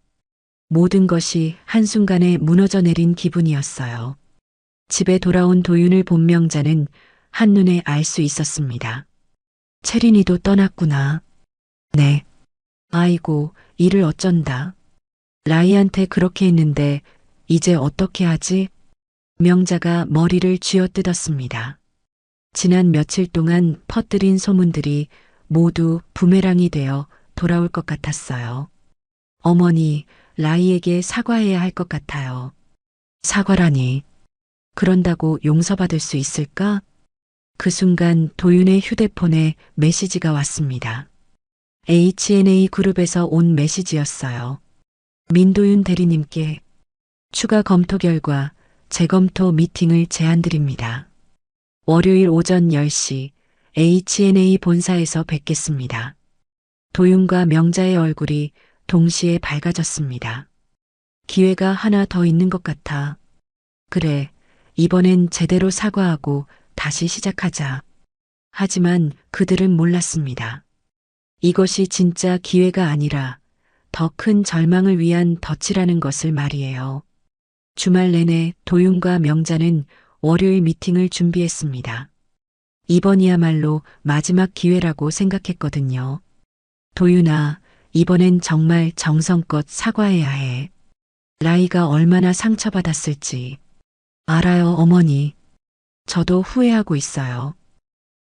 모든 것이 한순간에 무너져 내린 기분이었어요. 집에 돌아온 도윤을 본 명자는 한눈에 알 수 있었습니다. 채린이도 떠났구나. 네. 아이고, 일을 어쩐다. 라이한테 그렇게 했는데 이제 어떻게 하지? 명자가 머리를 쥐어뜯었습니다. 지난 며칠 동안 퍼뜨린 소문들이 모두 부메랑이 되어 돌아올 것 같았어요. 어머니, 라이에게 사과해야 할 것 같아요. 사과라니. 그런다고 용서받을 수 있을까? 그 순간 도윤의 휴대폰에 메시지가 왔습니다. H&A 그룹에서 온 메시지였어요. 민도윤 대리님께 추가 검토 결과 재검토 미팅을 제안드립니다. 월요일 오전 10시 H&A 본사에서 뵙겠습니다. 도윤과 명자의 얼굴이 동시에 밝아졌습니다. 기회가 하나 더 있는 것 같아. 그래, 이번엔 제대로 사과하고 다시 시작하자. 하지만 그들은 몰랐습니다. 이것이 진짜 기회가 아니라 더 큰 절망을 위한 덫이라는 것을 말이에요. 주말 내내 도윤과 명자는 월요일 미팅을 준비했습니다. 이번이야말로 마지막 기회라고 생각했거든요. 도윤아, 이번엔 정말 정성껏 사과해야 해. 라이가 얼마나 상처받았을지. 알아요, 어머니. 저도 후회하고 있어요.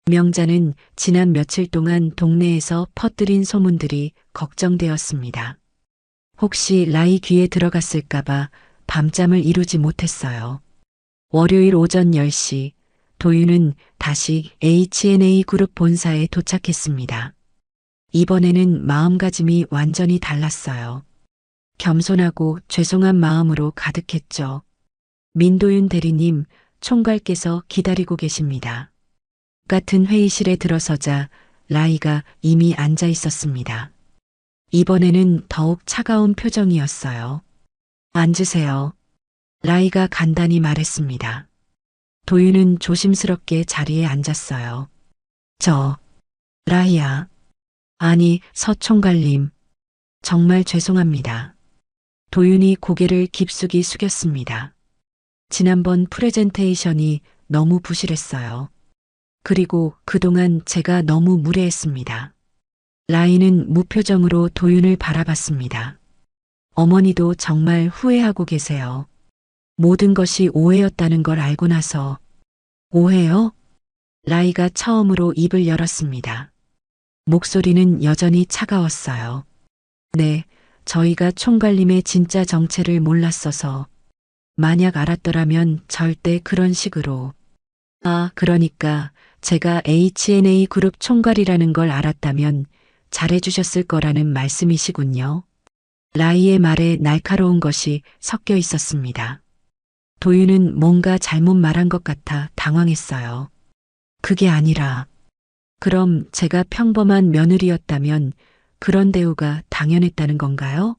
명자는 지난 며칠 동안 동네에서 퍼뜨린 소문들이 걱정되었습니다. 혹시 라이 귀에 들어갔을까봐 밤잠을 이루지 못했어요. 월요일 오전 10시 도윤은 다시 H&A 그룹 본사에 도착했습니다. 이번에는 마음가짐이 완전히 달랐어요. 겸손하고 죄송한 마음으로 가득했죠. 민도윤 대리님, 총괄께서 기다리고 계십니다. 같은 회의실에 들어서자 라이가 이미 앉아 있었습니다. 이번에는 더욱 차가운 표정이었어요. 앉으세요. 라이가 간단히 말했습니다. 도윤은 조심스럽게 자리에 앉았어요. 라이야. 아니, 서 총괄님. 정말 죄송합니다. 도윤이 고개를 깊숙이 숙였습니다. 지난번 프레젠테이션이 너무 부실했어요. 그리고 그동안 제가 너무 무례했습니다. 라이는 무표정으로 도윤을 바라봤습니다. 어머니도 정말 후회하고 계세요. 모든 것이 오해였다는 걸 알고 나서. 오해요? 라이가 처음으로 입을 열었습니다. 목소리는 여전히 차가웠어요. 네, 저희가 총괄님의 진짜 정체를 몰랐어서. 만약 알았더라면 절대 그런 식으로. 아, 그러니까 제가 H&A 그룹 총괄이라는 걸 알았다면 잘해주셨을 거라는 말씀이시군요. 라이의 말에 날카로운 것이 섞여 있었습니다. 도윤은 뭔가 잘못 말한 것 같아 당황했어요. 그게 아니라, 그럼 제가 평범한 며느리였다면 그런 대우가 당연했다는 건가요?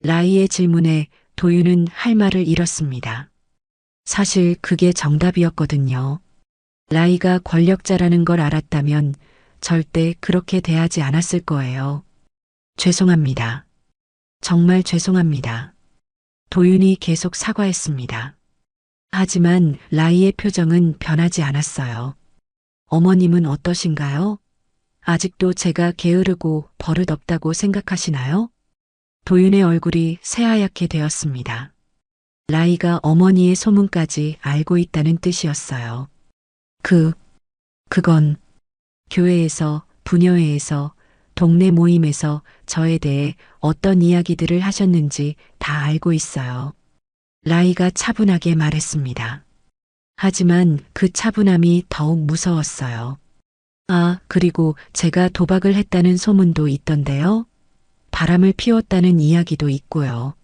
라이의 질문에 도윤은 할 말을 잃었습니다. 사실 그게 정답이었거든요. 라이가 권력자라는 걸 알았다면 절대 그렇게 대하지 않았을 거예요. 죄송합니다. 정말 죄송합니다. 도윤이 계속 사과했습니다. 하지만 라이의 표정은 변하지 않았어요. 어머님은 어떠신가요? 아직도 제가 게으르고 버릇없다고 생각하시나요? 도윤의 얼굴이 새하얗게 되었습니다. 라이가 어머니의 소문까지 알고 있다는 뜻이었어요. 그건 교회에서, 부녀회에서, 동네 모임에서 저에 대해 어떤 이야기들을 하셨는지 다 알고 있어요. 라이가 차분하게 말했습니다. 하지만 그 차분함이 더욱 무서웠어요. 아, 그리고 제가 도박을 했다는 소문도 있던데요. 바람을 피웠다는 이야기도 있고요.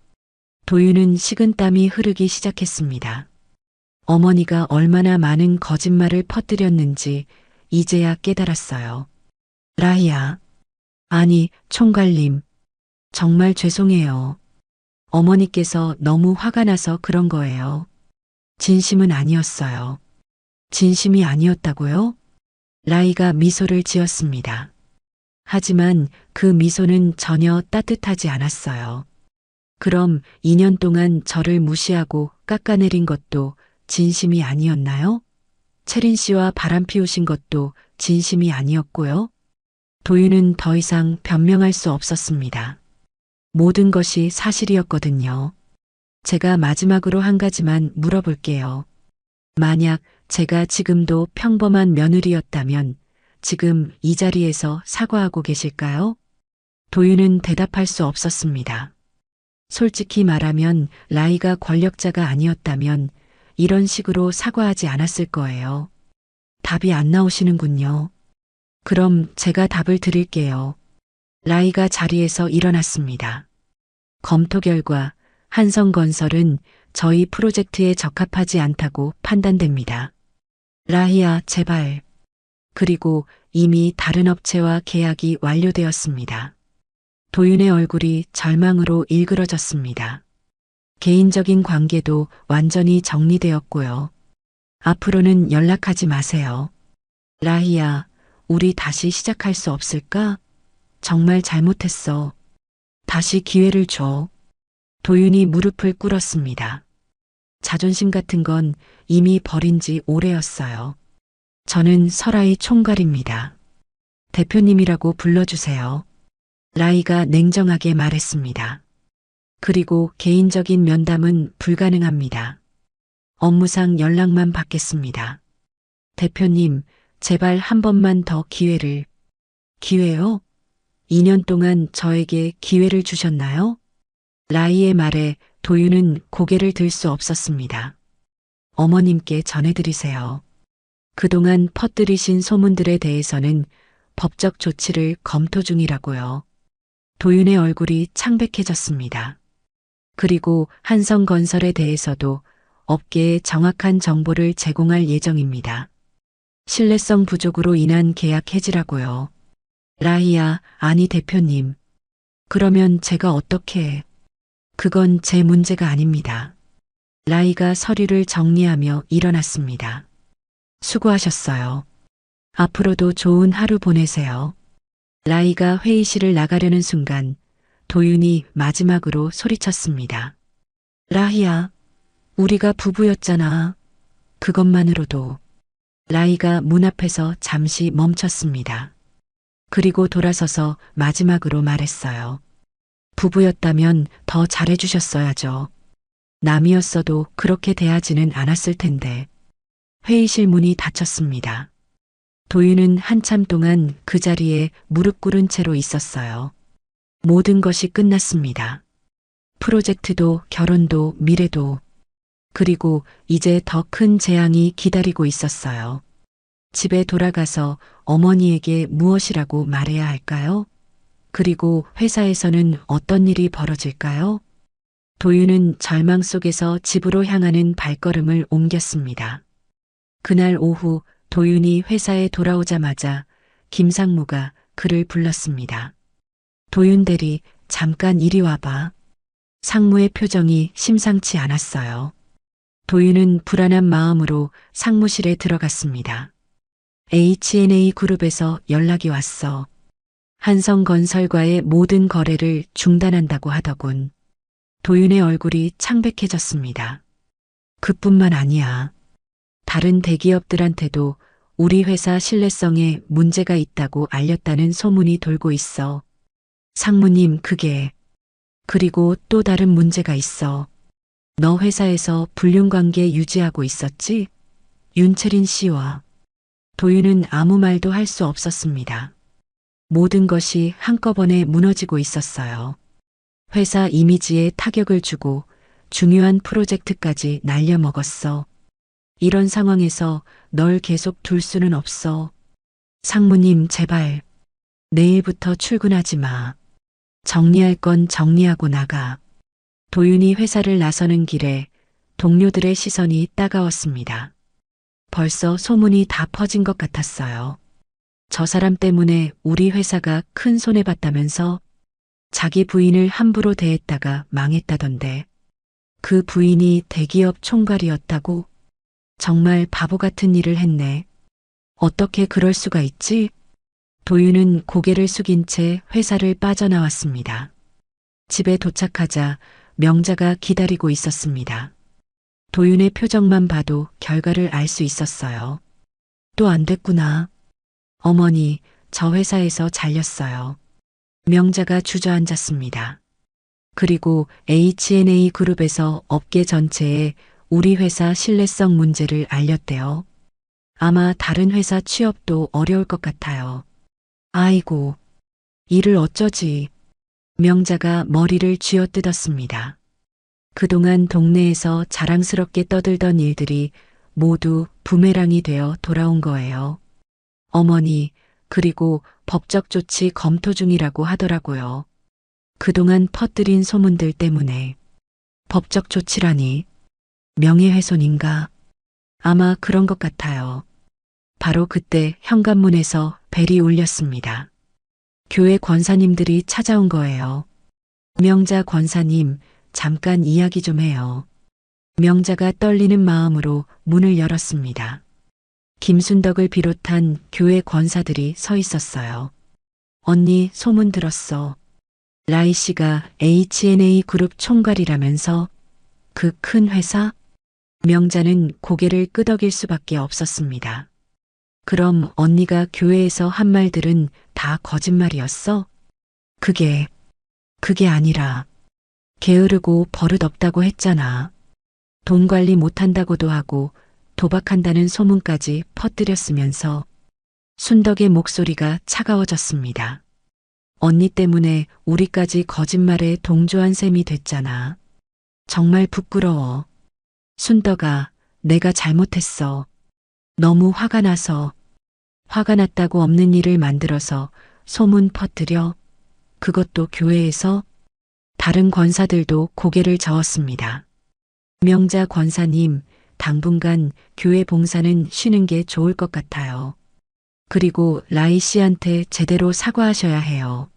도윤은 식은땀이 흐르기 시작했습니다. 어머니가 얼마나 많은 거짓말을 퍼뜨렸는지 이제야 깨달았어요. 라희야. 아니, 총괄님. 정말 죄송해요. 어머니께서 너무 화가 나서 그런 거예요. 진심은 아니었어요. 진심이 아니었다고요? 라희가 미소를 지었습니다. 하지만 그 미소는 전혀 따뜻하지 않았어요. 그럼 2년 동안 저를 무시하고 깎아내린 것도 진심이 아니었나요? 채린 씨와 바람 피우신 것도 진심이 아니었고요. 도윤은 더 이상 변명할 수 없었습니다. 모든 것이 사실이었거든요. 제가 마지막으로 한 가지만 물어볼게요. 만약 제가 지금도 평범한 며느리였다면 지금 이 자리에서 사과하고 계실까요? 도윤은 대답할 수 없었습니다. 솔직히 말하면 라이가 권력자가 아니었다면 이런 식으로 사과하지 않았을 거예요. 답이 안 나오시는군요. 그럼 제가 답을 드릴게요. 라이가 자리에서 일어났습니다. 검토 결과 한성건설은 저희 프로젝트에 적합하지 않다고 판단됩니다. 라희야, 제발. 그리고 이미 다른 업체와 계약이 완료되었습니다. 도윤의 얼굴이 절망으로 일그러졌습니다. 개인적인 관계도 완전히 정리되었고요. 앞으로는 연락하지 마세요. 라희야, 우리 다시 시작할 수 없을까? 정말 잘못했어. 다시 기회를 줘. 도윤이 무릎을 꿇었습니다. 자존심 같은 건 이미 버린 지 오래였어요. 저는 설아의 총괄입니다. 대표님이라고 불러주세요. 라이가 냉정하게 말했습니다. 그리고 개인적인 면담은 불가능합니다. 업무상 연락만 받겠습니다. 대표님, 제발 한 번만 더 기회를. 기회요? 2년 동안 저에게 기회를 주셨나요? 라이의 말에 도윤은 고개를 들 수 없었습니다. 어머님께 전해드리세요. 그동안 퍼뜨리신 소문들에 대해서는 법적 조치를 검토 중이라고요. 도윤의 얼굴이 창백해졌습니다. 그리고 한성건설에 대해서도 업계에 정확한 정보를 제공할 예정입니다. 신뢰성 부족으로 인한 계약 해지라고요. 라희야, 아니 대표님. 그러면 제가 어떻게... 그건 제 문제가 아닙니다. 라이가 서류를 정리하며 일어났습니다. 수고하셨어요. 앞으로도 좋은 하루 보내세요. 라이가 회의실을 나가려는 순간 도윤이 마지막으로 소리쳤습니다. 라희야, 우리가 부부였잖아. 그것만으로도. 라이가 문 앞에서 잠시 멈췄습니다. 그리고 돌아서서 마지막으로 말했어요. 부부였다면 더 잘해주셨어야죠. 남이었어도 그렇게 대하지는 않았을 텐데. 회의실 문이 닫혔습니다. 도윤은 한참 동안 그 자리에 무릎 꿇은 채로 있었어요. 모든 것이 끝났습니다. 프로젝트도 결혼도 미래도. 그리고 이제 더 큰 재앙이 기다리고 있었어요. 집에 돌아가서 어머니에게 무엇이라고 말해야 할까요? 그리고 회사에서는 어떤 일이 벌어질까요? 도윤은 절망 속에서 집으로 향하는 발걸음을 옮겼습니다. 그날 오후 도윤이 회사에 돌아오자마자 김상무가 그를 불렀습니다. 도윤 대리, 잠깐 이리 와봐. 상무의 표정이 심상치 않았어요. 도윤은 불안한 마음으로 상무실에 들어갔습니다. H&A 그룹에서 연락이 왔어. 한성건설과의 모든 거래를 중단한다고 하더군. 도윤의 얼굴이 창백해졌습니다. 그뿐만 아니야. 다른 대기업들한테도 우리 회사 신뢰성에 문제가 있다고 알렸다는 소문이 돌고 있어. 상무님, 그게. 그리고 또 다른 문제가 있어. 너 회사에서 불륜관계 유지하고 있었지? 윤채린 씨와. 도윤은 아무 말도 할 수 없었습니다. 모든 것이 한꺼번에 무너지고 있었어요. 회사 이미지에 타격을 주고 중요한 프로젝트까지 날려먹었어. 이런 상황에서 널 계속 둘 수는 없어. 상무님, 제발. 내일부터 출근하지 마. 정리할 건 정리하고 나가. 도윤이 회사를 나서는 길에 동료들의 시선이 따가웠습니다. 벌써 소문이 다 퍼진 것 같았어요. 저 사람 때문에 우리 회사가 큰 손해봤다면서 자기 부인을 함부로 대했다가 망했다던데 그 부인이 대기업 총괄이었다고? 정말 바보 같은 일을 했네. 어떻게 그럴 수가 있지? 도윤은 고개를 숙인 채 회사를 빠져나왔습니다. 집에 도착하자 명자가 기다리고 있었습니다. 도윤의 표정만 봐도 결과를 알 수 있었어요. 또 안 됐구나. 어머니, 저 회사에서 잘렸어요. 명자가 주저앉았습니다. 그리고 H&A 그룹에서 업계 전체에 우리 회사 신뢰성 문제를 알렸대요. 아마 다른 회사 취업도 어려울 것 같아요. 아이고, 일을 어쩌지. 명자가 머리를 쥐어뜯었습니다. 그동안 동네에서 자랑스럽게 떠들던 일들이 모두 부메랑이 되어 돌아온 거예요. 어머니, 그리고 법적 조치 검토 중이라고 하더라고요. 그동안 퍼뜨린 소문들 때문에. 법적 조치라니. 명예훼손인가? 아마 그런 것 같아요. 바로 그때 현관문에서 벨이 울렸습니다. 교회 권사님들이 찾아온 거예요. 명자 권사님, 잠깐 이야기 좀 해요. 명자가 떨리는 마음으로 문을 열었습니다. 김순덕을 비롯한 교회 권사들이 서 있었어요. 언니, 소문 들었어. 라이 씨가 H&A 그룹 총괄이라면서? 그 큰 회사? 명자는 고개를 끄덕일 수밖에 없었습니다. 그럼 언니가 교회에서 한 말들은 다 거짓말이었어? 그게 아니라 게으르고 버릇없다고 했잖아. 돈 관리 못한다고도 하고 도박한다는 소문까지 퍼뜨렸으면서. 순덕의 목소리가 차가워졌습니다. 언니 때문에 우리까지 거짓말에 동조한 셈이 됐잖아. 정말 부끄러워. 순덕아, 내가 잘못했어. 너무 화가 나서. 화가 났다고 없는 일을 만들어서 소문 퍼뜨려. 그것도 교회에서. 다른 권사들도 고개를 저었습니다. 명자 권사님, 당분간 교회 봉사는 쉬는 게 좋을 것 같아요. 그리고 라이 씨한테 제대로 사과하셔야 해요.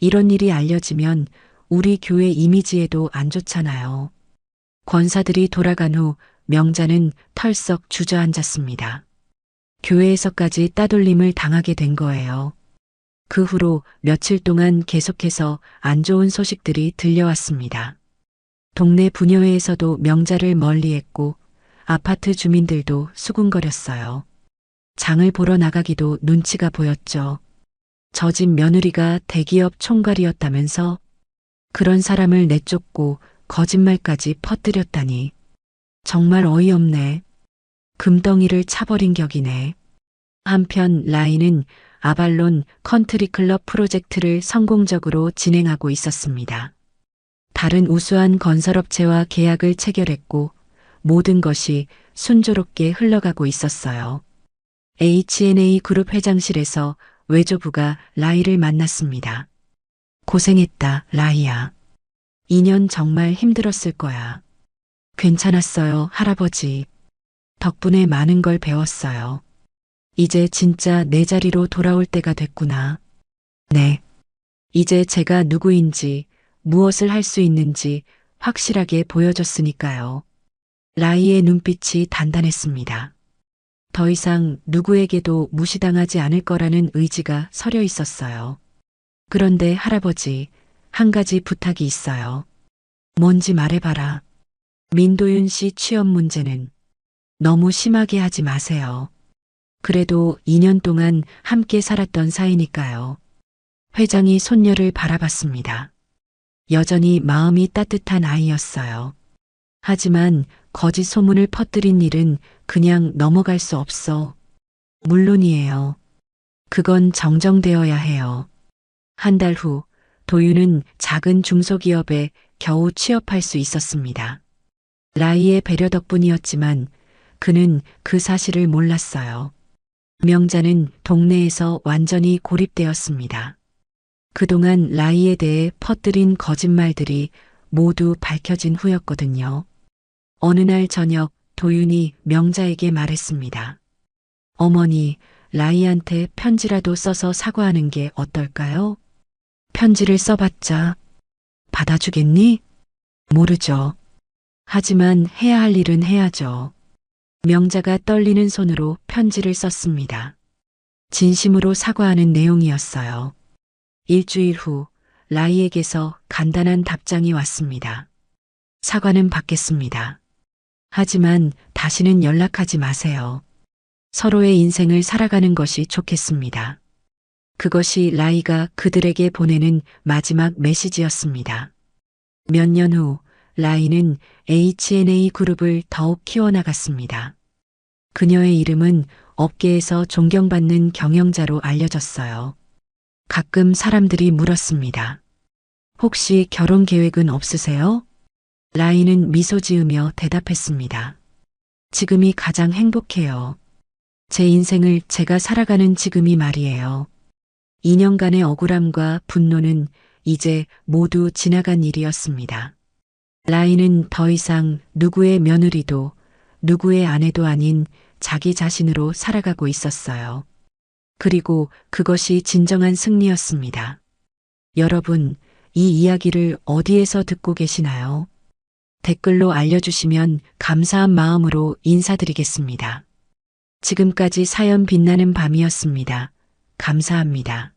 이런 일이 알려지면 우리 교회 이미지에도 안 좋잖아요. 권사들이 돌아간 후 명자는 털썩 주저앉았습니다. 교회에서까지 따돌림을 당하게 된 거예요. 그 후로 며칠 동안 계속해서 안 좋은 소식들이 들려왔습니다. 동네 부녀회에서도 명자를 멀리했고 아파트 주민들도 수군거렸어요. 장을 보러 나가기도 눈치가 보였죠. 저 집 며느리가 대기업 총괄이었다면서 그런 사람을 내쫓고 거짓말까지 퍼뜨렸다니. 정말 어이없네. 금덩이를 차버린 격이네. 한편 라인은 아발론 컨트리클럽 프로젝트를 성공적으로 진행하고 있었습니다. 다른 우수한 건설업체와 계약을 체결했고 모든 것이 순조롭게 흘러가고 있었어요. H&A 그룹 회장실에서 외조부가 라이를 만났습니다. 고생했다, 라이야. 2년 정말 힘들었을 거야. 괜찮았어요, 할아버지. 덕분에 많은 걸 배웠어요. 이제 진짜 내 자리로 돌아올 때가 됐구나. 네. 이제 제가 누구인지, 무엇을 할 수 있는지 확실하게 보여줬으니까요. 라이의 눈빛이 단단했습니다. 더 이상 누구에게도 무시당하지 않을 거라는 의지가 서려 있었어요. 그런데 할아버지, 한 가지 부탁이 있어요. 뭔지 말해봐라. 민도윤 씨 취업 문제는 너무 심하게 하지 마세요. 그래도 2년 동안 함께 살았던 사이니까요. 회장이 손녀를 바라봤습니다. 여전히 마음이 따뜻한 아이였어요. 하지만 거짓 소문을 퍼뜨린 일은 그냥 넘어갈 수 없어. 물론이에요. 그건 정정되어야 해요. 한 달 후 도윤은 작은 중소기업에 겨우 취업할 수 있었습니다. 라이의 배려 덕분이었지만 그는 그 사실을 몰랐어요. 명자는 동네에서 완전히 고립되었습니다. 그동안 라이에 대해 퍼뜨린 거짓말들이 모두 밝혀진 후였거든요. 어느 날 저녁 도윤이 명자에게 말했습니다. 어머니, 라이한테 편지라도 써서 사과하는 게 어떨까요? 편지를 써봤자 받아주겠니? 모르죠. 하지만 해야 할 일은 해야죠. 명자가 떨리는 손으로 편지를 썼습니다. 진심으로 사과하는 내용이었어요. 일주일 후 라이에게서 간단한 답장이 왔습니다. 사과는 받겠습니다. 하지만 다시는 연락하지 마세요. 서로의 인생을 살아가는 것이 좋겠습니다. 그것이 라이가 그들에게 보내는 마지막 메시지였습니다. 몇 년 후 라이는 H&A 그룹을 더욱 키워나갔습니다. 그녀의 이름은 업계에서 존경받는 경영자로 알려졌어요. 가끔 사람들이 물었습니다. 혹시 결혼 계획은 없으세요? 라이는 미소 지으며 대답했습니다. 지금이 가장 행복해요. 제 인생을 제가 살아가는 지금이 말이에요. 2년간의 억울함과 분노는 이제 모두 지나간 일이었습니다. 라이는 더 이상 누구의 며느리도 누구의 아내도 아닌 자기 자신으로 살아가고 있었어요. 그리고 그것이 진정한 승리였습니다. 여러분, 이 이야기를 어디에서 듣고 계시나요? 댓글로 알려주시면 감사한 마음으로 인사드리겠습니다. 지금까지 사연 빛나는 밤이었습니다. 감사합니다.